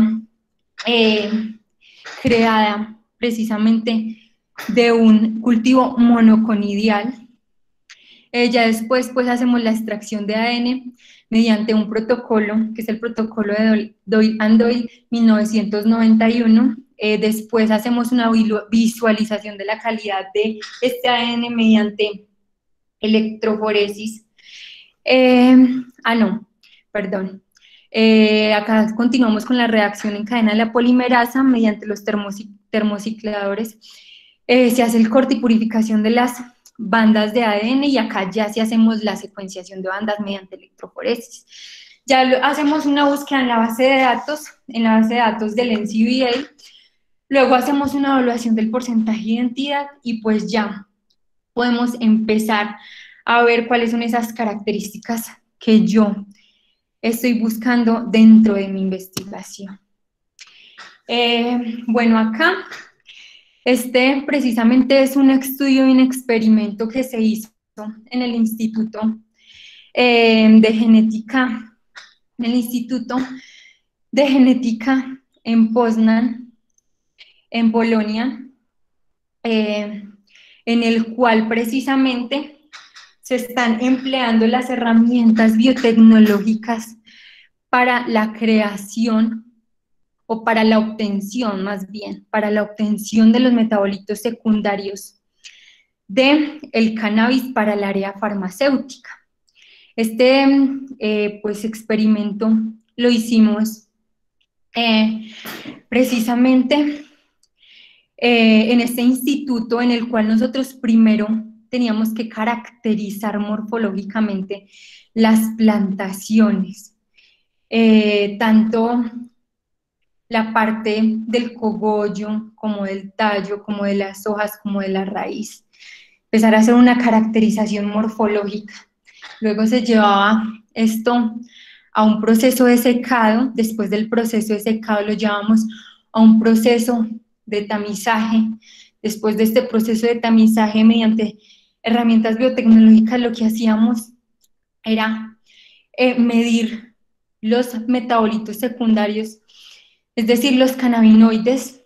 creada precisamente de un cultivo monoconidial. Ya después pues hacemos la extracción de ADN mediante un protocolo, que es el protocolo de Doyle 1991. Después hacemos una visualización de la calidad de este ADN mediante electroforesis. Acá continuamos con la reacción en cadena de la polimerasa mediante los termocicladores. Se hace el corte y purificación de las bandas de ADN y acá ya sí hacemos la secuenciación de bandas mediante electroforesis. Ya hacemos una búsqueda en la base de datos del NCBA, luego hacemos una evaluación del porcentaje de identidad y pues ya podemos empezar a ver cuáles son esas características que yo estoy buscando dentro de mi investigación. Bueno, acá, precisamente es un estudio y un experimento que se hizo en el Instituto de Genética, en el Instituto de Genética en Poznań, en Polonia, en el cual precisamente se están empleando las herramientas biotecnológicas para la creación o para la obtención, más bien, para la obtención de los metabolitos secundarios del cannabis para el área farmacéutica. Pues, experimento lo hicimos precisamente en este instituto en el cual nosotros primero teníamos que caracterizar morfológicamente las plantaciones, tanto la parte del cogollo, como del tallo, como de las hojas, como de la raíz. Empezar a hacer una caracterización morfológica. Luego se llevaba esto a un proceso de secado. Después del proceso de secado lo llevamos a un proceso de tamizaje. Después de este proceso de tamizaje, mediante herramientas biotecnológicas, lo que hacíamos era medir los metabolitos secundarios, es decir, los cannabinoides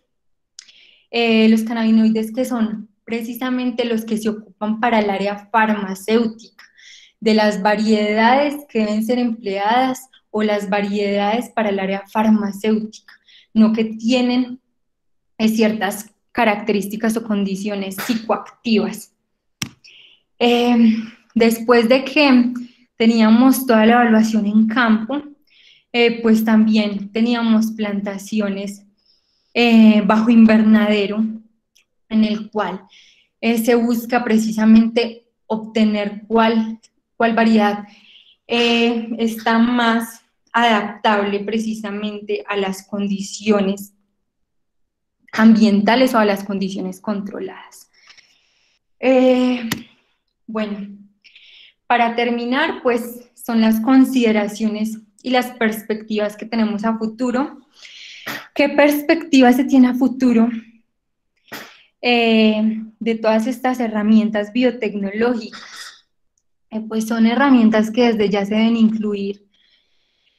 que son precisamente los que se ocupan para el área farmacéutica, de las variedades que deben ser empleadas o las variedades para el área farmacéutica, no que tienen ciertas características o condiciones psicoactivas. Después de que teníamos toda la evaluación en campo, pues también teníamos plantaciones bajo invernadero, en el cual se busca precisamente obtener cuál variedad está más adaptable precisamente a las condiciones ambientales o a las condiciones controladas. Bueno, para terminar, pues son las consideraciones y las perspectivas que tenemos a futuro. ¿Qué perspectiva se tiene a futuro de todas estas herramientas biotecnológicas? Pues son herramientas que desde ya se deben incluir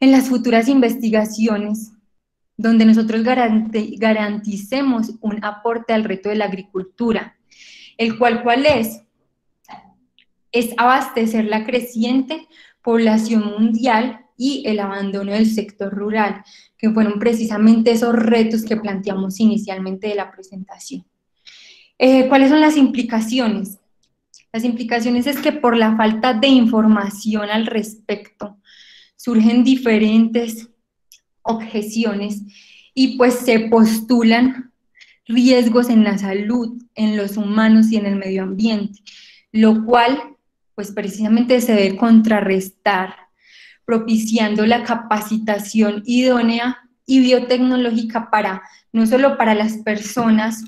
en las futuras investigaciones, donde nosotros garanticemos un aporte al reto de la agricultura, el ¿cuál es? Es abastecer la creciente población mundial y el abandono del sector rural, que fueron precisamente esos retos que planteamos inicialmente de la presentación. ¿Cuáles son las implicaciones? Las implicaciones es que por la falta de información al respecto surgen diferentes objeciones y pues se postulan riesgos en la salud, en los humanos y en el medio ambiente, lo cual pues precisamente se debe contrarrestar propiciando la capacitación idónea y biotecnológica para, no solo para las personas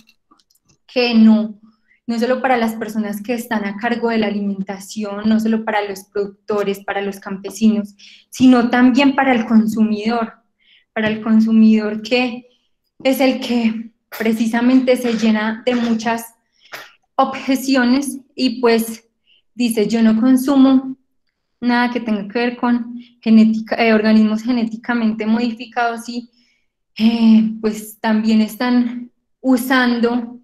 que no solo para las personas que están a cargo de la alimentación, no solo para los productores, para los campesinos, sino también para el consumidor que es el que precisamente se llena de muchas objeciones y pues dice, yo no consumo nada que tenga que ver con organismos genéticamente modificados y pues también están usando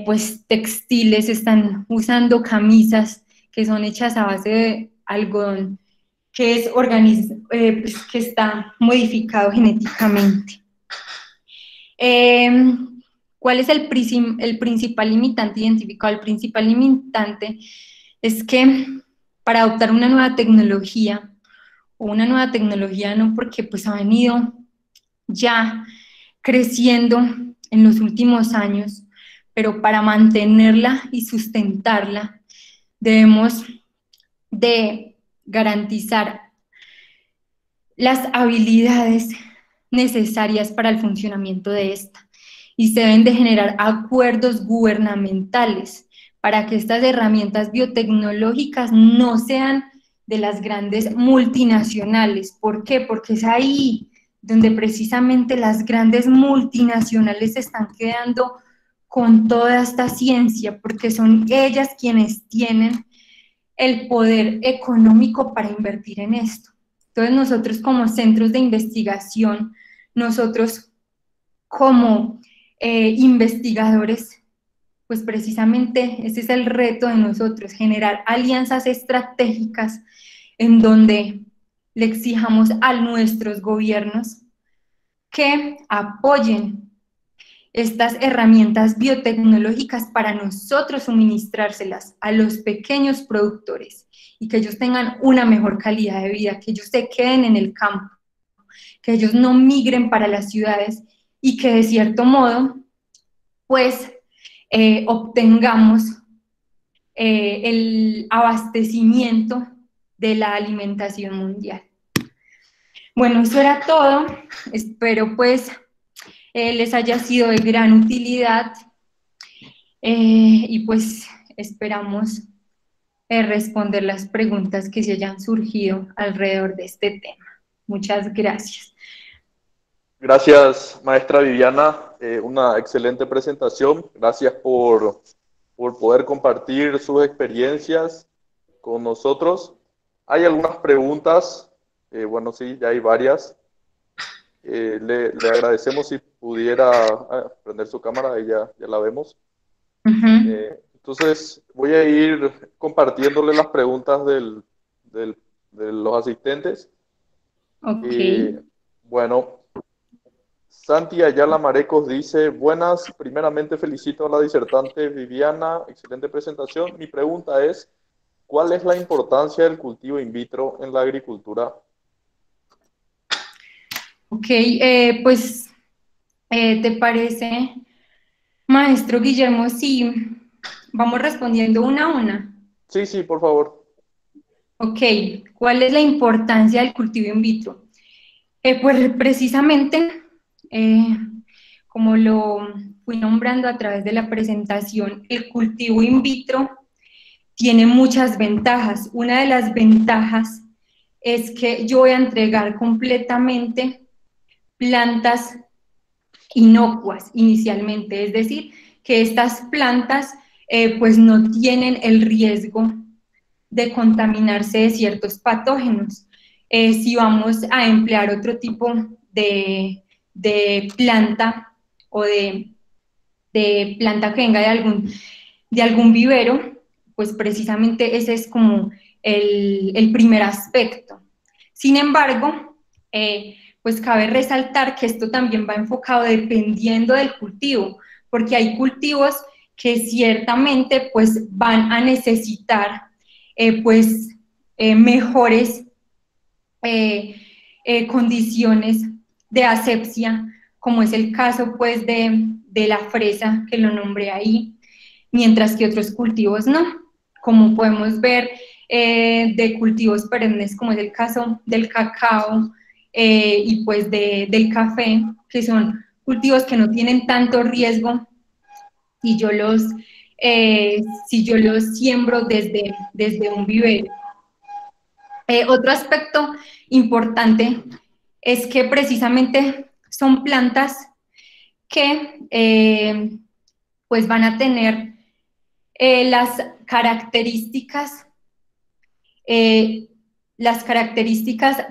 pues textiles, están usando camisas que son hechas a base de algodón que es pues, que está modificado genéticamente. ¿Cuál es el principal limitante identificado? El principal limitante es que para adoptar una nueva tecnología, no porque pues ha venido ya creciendo en los últimos años, pero para mantenerla y sustentarla debemos de garantizar las habilidades necesarias para el funcionamiento de esta y se deben de generar acuerdos gubernamentales para que estas herramientas biotecnológicas no sean de las grandes multinacionales. ¿Por qué? Porque es ahí donde precisamente las grandes multinacionales se están quedando con toda esta ciencia, porque son ellas quienes tienen el poder económico para invertir en esto. Entonces nosotros como centros de investigación, nosotros como investigadores, pues precisamente ese es el reto de nosotros, generar alianzas estratégicas en donde le exijamos a nuestros gobiernos que apoyen estas herramientas biotecnológicas para nosotros suministrárselas a los pequeños productores y que ellos tengan una mejor calidad de vida, que ellos se queden en el campo, que ellos no migren para las ciudades y que de cierto modo, pues, obtengamos el abastecimiento de la alimentación mundial. Bueno, eso era todo. Espero pues les haya sido de gran utilidad y pues esperamos responder las preguntas que se hayan surgido alrededor de este tema. Muchas gracias. Gracias, maestra Viviana. Una excelente presentación. Gracias por poder compartir sus experiencias con nosotros. Hay algunas preguntas. Bueno, sí, ya hay varias. Le agradecemos si pudiera prender su cámara, ahí ya la vemos. Entonces, voy a ir compartiéndole las preguntas de los asistentes. Ok. Bueno, Santi Ayala Marecos dice, buenas, primeramente felicito a la disertante Viviana, excelente presentación. Mi pregunta es, ¿cuál es la importancia del cultivo in vitro en la agricultura? Ok, pues, ¿te parece, maestro Guillermo, si vamos respondiendo una a una? Sí, sí, por favor. Ok, ¿cuál es la importancia del cultivo in vitro? Pues precisamente, eh, como lo fui nombrando a través de la presentación, el cultivo in vitro tiene muchas ventajas. Una de las ventajas es que yo voy a entregar completamente plantas inocuas inicialmente, es decir, que estas plantas pues no tienen el riesgo de contaminarse de ciertos patógenos. Si vamos a emplear otro tipo de planta o de planta que venga de algún vivero, pues precisamente ese es como el primer aspecto. Sin embargo, pues cabe resaltar que esto también va enfocado dependiendo del cultivo, porque hay cultivos que ciertamente pues van a necesitar mejores condiciones de asepsia, como es el caso pues de la fresa, que lo nombré ahí, mientras que otros cultivos no, como podemos ver de cultivos perennes, como es el caso del cacao y pues del café, que son cultivos que no tienen tanto riesgo si yo los siembro desde un vivero. Otro aspecto importante es que precisamente son plantas que pues van a tener las características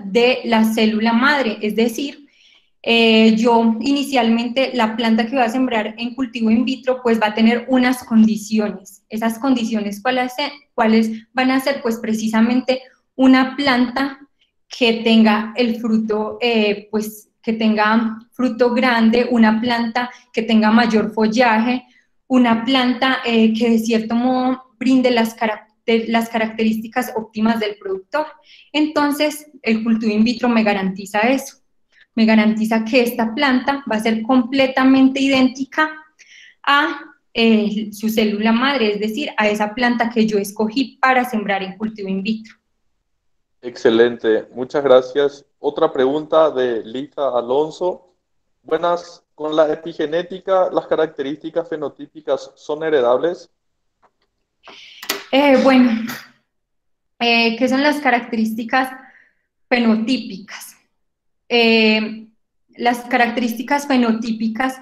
de la célula madre, es decir, yo inicialmente la planta que voy a sembrar en cultivo in vitro pues va a tener unas condiciones. Esas condiciones, ¿cuáles van a ser? Pues precisamente una planta que tenga el fruto, pues que tenga fruto grande, una planta que tenga mayor follaje, una planta que de cierto modo brinde las características óptimas del productor. Entonces, el cultivo in vitro me garantiza eso. Me garantiza que esta planta va a ser completamente idéntica a su célula madre, es decir, a esa planta que yo escogí para sembrar en cultivo in vitro. Excelente, muchas gracias. Otra pregunta de Lisa Alonso. Buenas, ¿con la epigenética las características fenotípicas son heredables? Bueno, ¿qué son las características fenotípicas? las características fenotípicas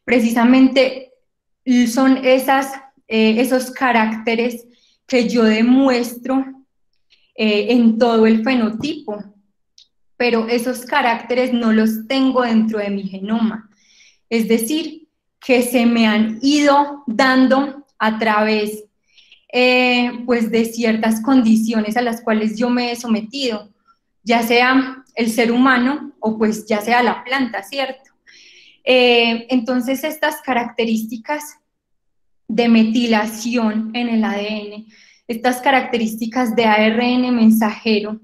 precisamente son esos caracteres que yo demuestro en todo el fenotipo, pero esos caracteres no los tengo dentro de mi genoma. Es decir, que se me han ido dando a través pues de ciertas condiciones a las cuales yo me he sometido, ya sea el ser humano o pues ya sea la planta, ¿cierto? Entonces estas características de metilación en el ADN, estas características de ARN mensajero,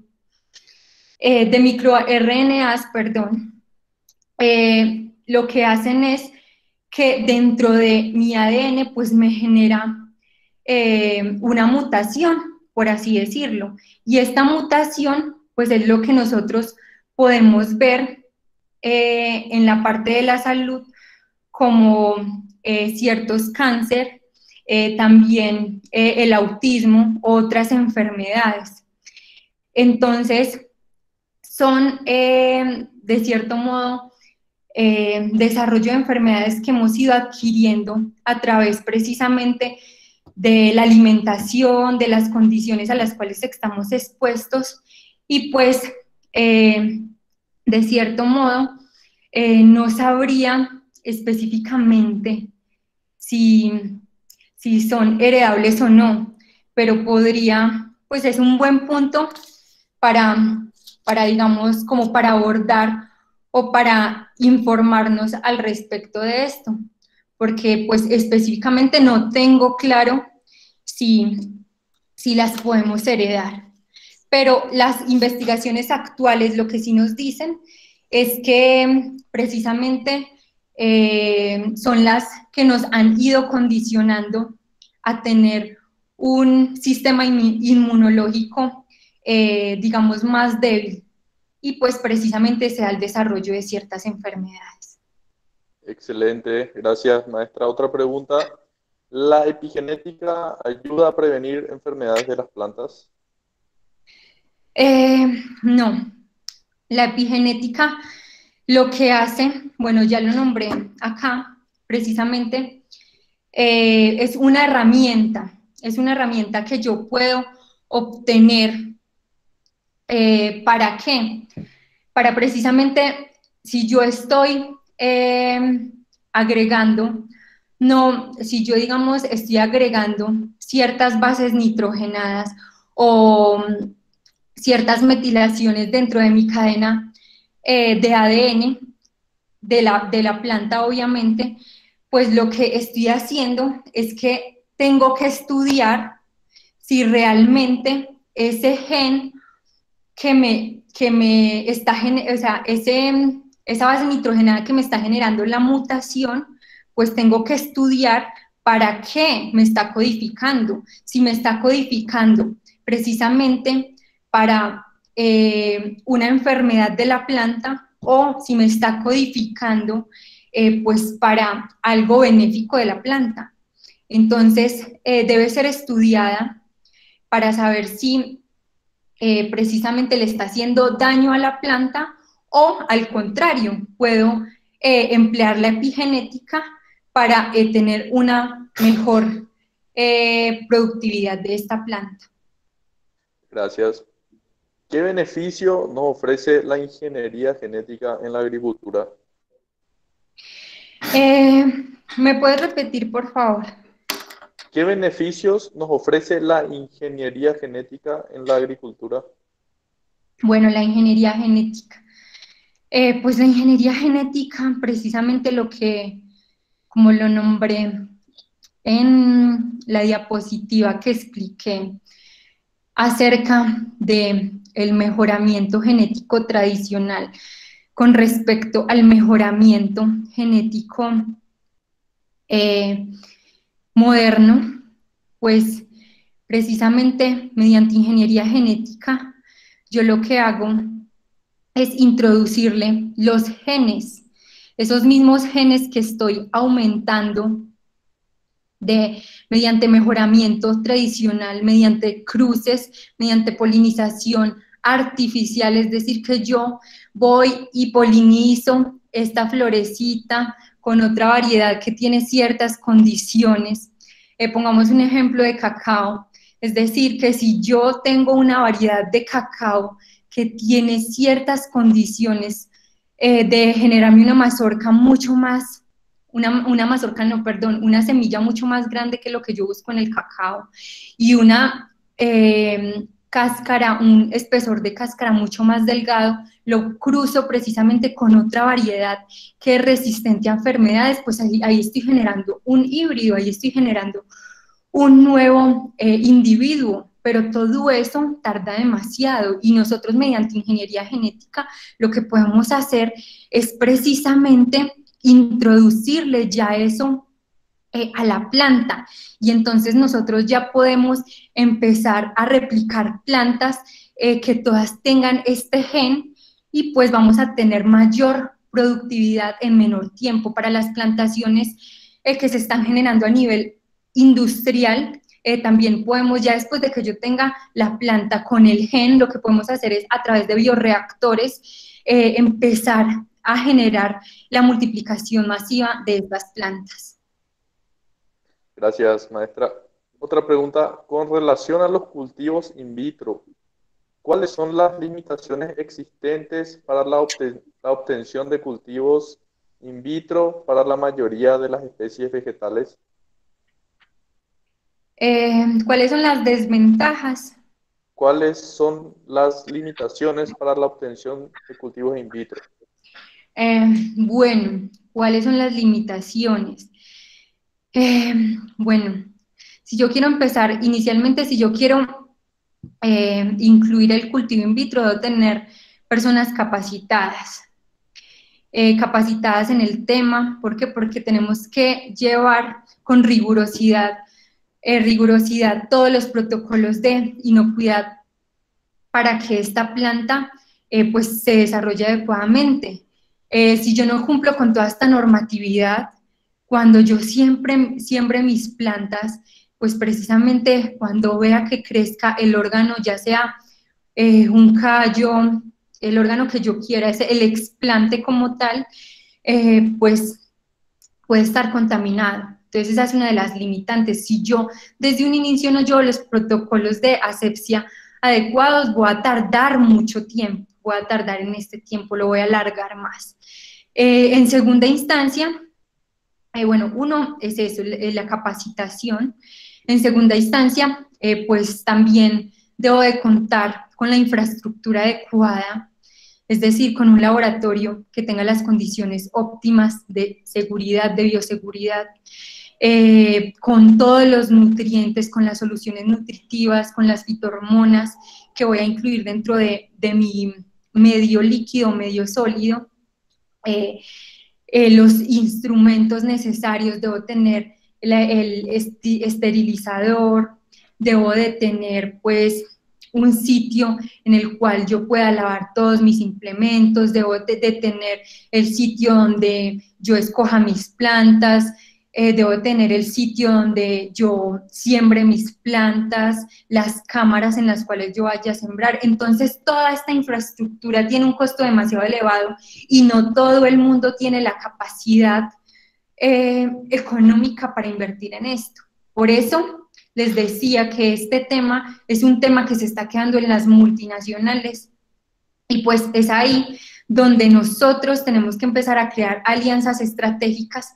de microRNAs, perdón, lo que hacen es que dentro de mi ADN pues me genera una mutación, por así decirlo, y esta mutación pues es lo que nosotros podemos ver en la parte de la salud como ciertos cáncer, también el autismo, otras enfermedades. Entonces, son de cierto modo desarrollo de enfermedades que hemos ido adquiriendo a través precisamente de la alimentación, de las condiciones a las cuales estamos expuestos y pues de cierto modo no sabría específicamente si son heredables o no, pero podría, pues es un buen punto para digamos, como para abordar o para informarnos al respecto de esto, porque pues específicamente no tengo claro si las podemos heredar. Pero las investigaciones actuales lo que sí nos dicen es que precisamente son las que nos han ido condicionando a tener un sistema inmunológico, digamos, más débil, y pues precisamente se da el desarrollo de ciertas enfermedades. Excelente, gracias maestra. Otra pregunta, ¿la epigenética ayuda a prevenir enfermedades de las plantas? No, la epigenética lo que hace, bueno, ya lo nombré acá, precisamente, es una herramienta que yo puedo obtener. ¿Para qué? Para precisamente, si yo estoy agregando, no, si yo digamos estoy agregando ciertas bases nitrogenadas o ciertas metilaciones dentro de mi cadena de ADN, de la planta obviamente, pues lo que estoy haciendo es que tengo que estudiar si realmente ese gen que me está, o sea, esa base nitrogenada que me está generando la mutación, pues tengo que estudiar para qué me está codificando. Si me está codificando precisamente para una enfermedad de la planta o si me está codificando pues para algo benéfico de la planta. Entonces, debe ser estudiada para saber si precisamente le está haciendo daño a la planta o al contrario, puedo emplear la epigenética para tener una mejor productividad de esta planta. Gracias. ¿Qué beneficio nos ofrece la ingeniería genética en la agricultura? ¿Me puedes repetir, por favor? ¿Qué beneficios nos ofrece la ingeniería genética en la agricultura? Bueno, la ingeniería genética. Pues la ingeniería genética, precisamente lo que, como lo nombré en la diapositiva que expliqué acerca de el mejoramiento genético tradicional con respecto al mejoramiento genético moderno, pues precisamente mediante ingeniería genética yo lo que hago es introducirle los genes, esos mismos genes que estoy aumentando mediante mejoramiento tradicional, mediante cruces, mediante polinización artificial, es decir, que yo voy y polinizo esta florecita con otra variedad que tiene ciertas condiciones. Pongamos un ejemplo de cacao, es decir, que si yo tengo una variedad de cacao que tiene ciertas condiciones de generarme una mazorca mucho más, una mazorca, no, perdón, una semilla mucho más grande que lo que yo busco en el cacao y una cáscara, un espesor de cáscara mucho más delgado, lo cruzo precisamente con otra variedad que es resistente a enfermedades, pues ahí estoy generando un híbrido, ahí estoy generando un nuevo individuo, pero todo eso tarda demasiado y nosotros mediante ingeniería genética lo que podemos hacer es precisamente introducirle ya eso a la planta y entonces nosotros ya podemos empezar a replicar plantas que todas tengan este gen y pues vamos a tener mayor productividad en menor tiempo para las plantaciones que se están generando a nivel industrial. También podemos, ya después de que yo tenga la planta con el gen, lo que podemos hacer es a través de bioreactores empezar a generar la multiplicación masiva de estas plantas. Gracias, maestra. Otra pregunta, con relación a los cultivos in vitro, ¿cuáles son las limitaciones existentes para la obtención de cultivos in vitro para la mayoría de las especies vegetales? ¿Cuáles son las desventajas? ¿Cuáles son las limitaciones para la obtención de cultivos in vitro? Bueno, ¿cuáles son las limitaciones? Bueno, si yo quiero empezar, inicialmente si yo quiero incluir el cultivo in vitro, debo tener personas capacitadas, capacitadas en el tema. ¿Por qué? Porque tenemos que llevar con rigurosidad todos los protocolos de inocuidad para que esta planta pues se desarrolle adecuadamente. Si yo no cumplo con toda esta normatividad, cuando yo siembre mis plantas, pues precisamente cuando vea que crezca el órgano, ya sea un callo, el órgano que yo quiera, el explante como tal, pues puede estar contaminado. Entonces esa es una de las limitantes. Si yo desde un inicio no llevo los protocolos de asepsia adecuados, voy a tardar mucho tiempo, voy a tardar en este tiempo, lo voy a alargar más. En segunda instancia, bueno, uno es eso, la capacitación. En segunda instancia, pues también debo de contar con la infraestructura adecuada, es decir, con un laboratorio que tenga las condiciones óptimas de seguridad, de bioseguridad, con todos los nutrientes, con las soluciones nutritivas, con las fitohormonas que voy a incluir dentro de mi medio líquido, medio sólido, los instrumentos necesarios, debo tener el esterilizador, debo de tener pues un sitio en el cual yo pueda lavar todos mis implementos, debo de tener el sitio donde yo escoja mis plantas, debo tener el sitio donde yo siembre mis plantas, las cámaras en las cuales yo vaya a sembrar. Entonces toda esta infraestructura tiene un costo demasiado elevado y no todo el mundo tiene la capacidad económica para invertir en esto. Por eso les decía que este tema es un tema que se está quedando en las multinacionales y pues es ahí donde nosotros tenemos que empezar a crear alianzas estratégicas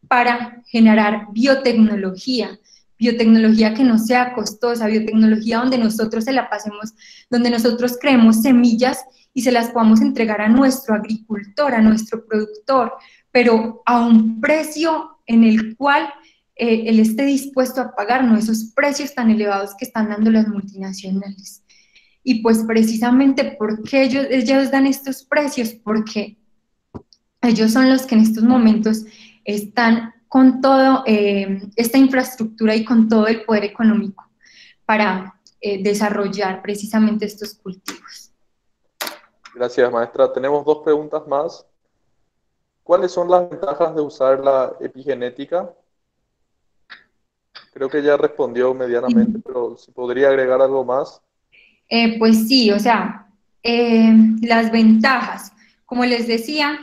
para generar biotecnología, biotecnología que no sea costosa, biotecnología donde nosotros se la pasemos, donde nosotros creemos semillas y se las podamos entregar a nuestro agricultor, a nuestro productor, pero a un precio en el cual él esté dispuesto a pagar, no esos precios tan elevados que están dando las multinacionales. Y pues precisamente, ¿por qué ellos dan estos precios? Porque ellos son los que en estos momentos están con toda esta infraestructura y con todo el poder económico para desarrollar precisamente estos cultivos. Gracias, maestra. Tenemos dos preguntas más. ¿Cuáles son las ventajas de usar la epigenética? Creo que ya respondió medianamente, pero si podría agregar algo más. Pues sí, o sea, las ventajas. como les decía,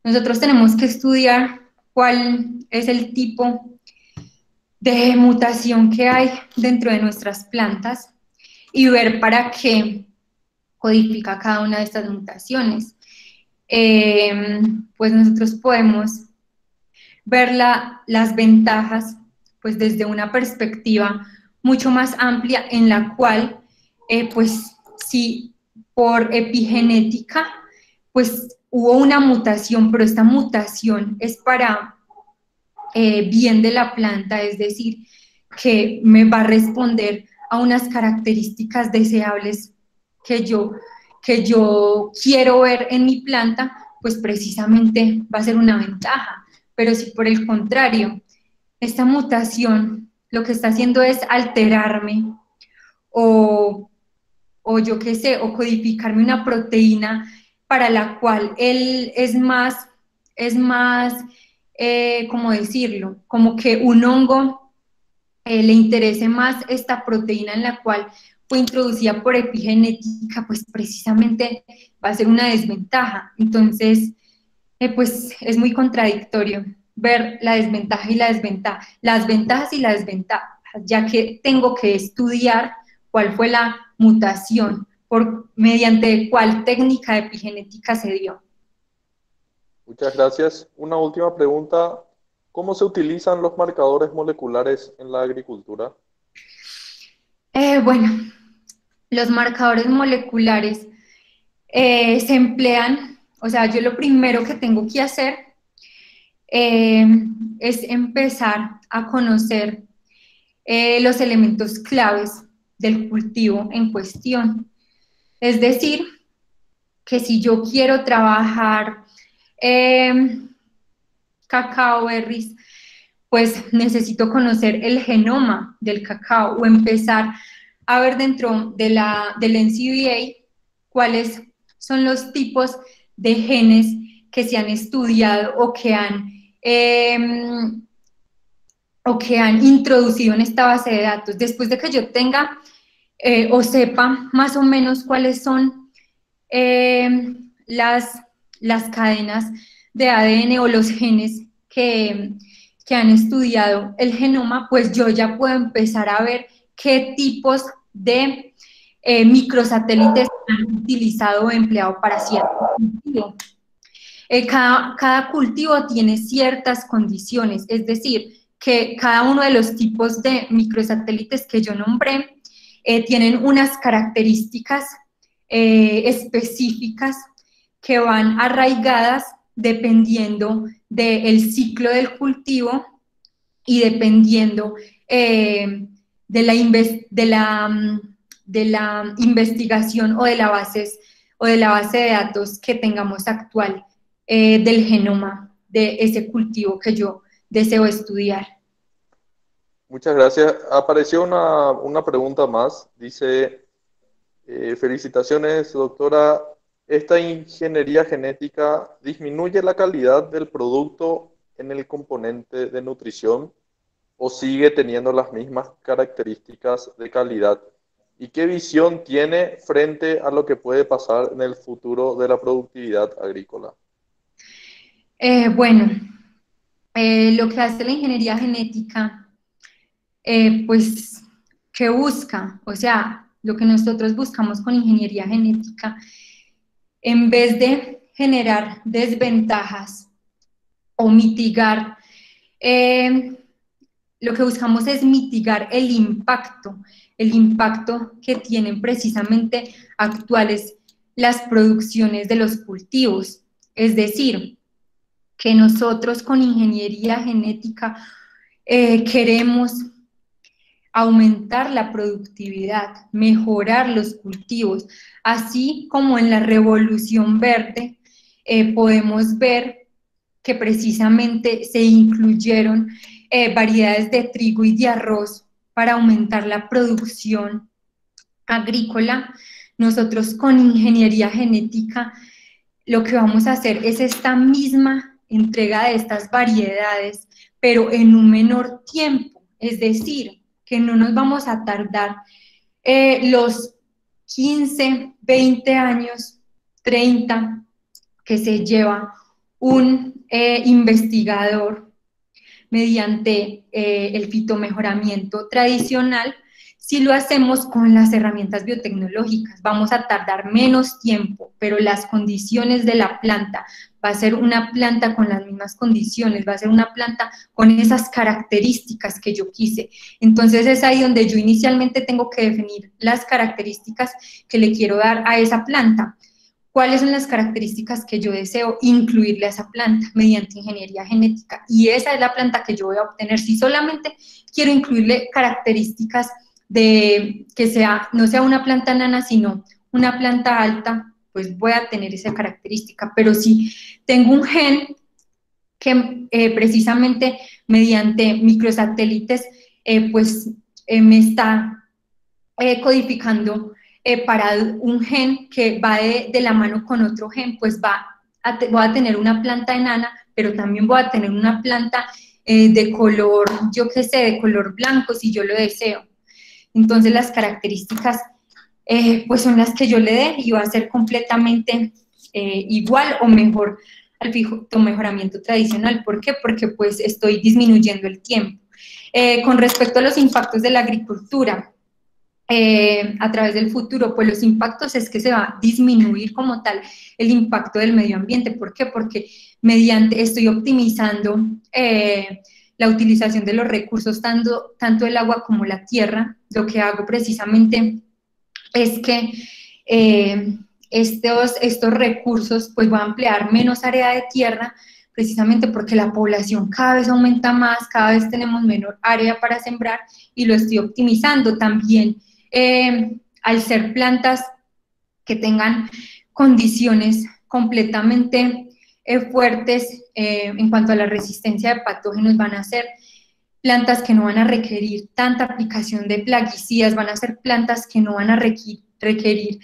nosotros tenemos que estudiar cuál es el tipo de mutación que hay dentro de nuestras plantas y ver para qué codifica cada una de estas mutaciones. Pues nosotros podemos ver las ventajas pues desde una perspectiva mucho más amplia en la cual pues si por epigenética pues hubo una mutación, pero esta mutación es para bien de la planta, es decir, que me va a responder a unas características deseables que yo quiero ver en mi planta, pues precisamente va a ser una ventaja. Pero si por el contrario, esta mutación lo que está haciendo es alterarme o yo qué sé, o codificarme una proteína para la cual él ¿cómo decirlo? Como que un hongo le interese más esta proteína en la cual fue introducida por epigenética, pues precisamente va a ser una desventaja. Entonces, pues es muy contradictorio ver la desventaja y la desventaja, las ventajas y las desventajas, ya que tengo que estudiar cuál fue la mutación, mediante cuál técnica de epigenética se dio. Muchas gracias. Una última pregunta. ¿Cómo se utilizan los marcadores moleculares en la agricultura? Bueno, los marcadores moleculares se emplean, o sea, yo lo primero que tengo que hacer es empezar a conocer los elementos claves del cultivo en cuestión. Es decir, que si yo quiero trabajar cacao berries, pues necesito conocer el genoma del cacao o empezar a ver dentro de del NCBA cuáles son los tipos de genes que se han estudiado o que han introducido en esta base de datos. Después de que yo tenga o sepa más o menos cuáles son las cadenas de ADN o los genes que han estudiado el genoma, pues yo ya puedo empezar a ver qué tipos de microsatélites han utilizado o empleado para cierto cultivo. Cada cultivo tiene ciertas condiciones, es decir, que cada uno de los tipos de microsatélites que yo nombré tienen unas características específicas que van arraigadas dependiendo del ciclo del cultivo y dependiendo de la investigación o de la base de datos que tengamos actual del genoma de ese cultivo que yo deseo estudiar. Muchas gracias. Apareció una pregunta más. Dice, felicitaciones, doctora. ¿Esta ingeniería genética disminuye la calidad del producto en el componente de nutrición o sigue teniendo las mismas características de calidad? ¿Y qué visión tiene frente a lo que puede pasar en el futuro de la productividad agrícola? Bueno, lo que hace la ingeniería genética, pues, ¿qué busca? O sea, lo que nosotros buscamos con ingeniería genética, en vez de generar desventajas o mitigar, lo que buscamos es mitigar el impacto que tienen precisamente actuales las producciones de los cultivos. Es decir, que nosotros con ingeniería genética queremos aumentar la productividad, mejorar los cultivos, así como en la Revolución Verde podemos ver que precisamente se incluyeron variedades de trigo y de arroz para aumentar la producción agrícola. Nosotros con ingeniería genética lo que vamos a hacer es esta misma entrega de estas variedades, pero en un menor tiempo, es decir, que no nos vamos a tardar los 15, 20 años 30 que se lleva un investigador mediante el fitomejoramiento tradicional. Si lo hacemos con las herramientas biotecnológicas, vamos a tardar menos tiempo, pero las condiciones de la planta, va a ser una planta con las mismas condiciones, va a ser una planta con esas características que yo quise. Entonces es ahí donde yo inicialmente tengo que definir las características que le quiero dar a esa planta. ¿Cuáles son las características que yo deseo incluirle a esa planta mediante ingeniería genética? Y esa es la planta que yo voy a obtener. Si solamente quiero incluirle características de que no sea una planta nana, sino una planta alta, pues voy a tener esa característica. Pero si tengo un gen que precisamente mediante microsatélites, me está codificando para un gen que va de la mano con otro gen, pues voy a tener una planta enana, pero también voy a tener una planta de color, yo qué sé, de color blanco, si yo lo deseo. Entonces las características pues son las que yo le dé y va a ser completamente igual o mejor al fitomejoramiento tradicional. ¿Por qué? Porque pues estoy disminuyendo el tiempo. Con respecto a los impactos de la agricultura, a través del futuro, pues los impactos es que se va a disminuir como tal el impacto del medio ambiente. ¿Por qué? Porque estoy optimizando la utilización de los recursos, tanto el agua como la tierra. Lo que hago precisamente es que estos recursos pues van a emplear menos área de tierra, precisamente porque la población cada vez aumenta más, cada vez tenemos menor área para sembrar y lo estoy optimizando también. Al ser plantas que tengan condiciones completamente fuertes en cuanto a la resistencia de patógenos, van a ser plantas que no van a requerir tanta aplicación de plaguicidas, van a ser plantas que no van a requerir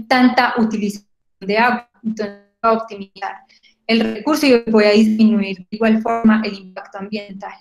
tanta utilización de agua. Entonces voy a optimizar el recurso y voy a disminuir de igual forma el impacto ambiental.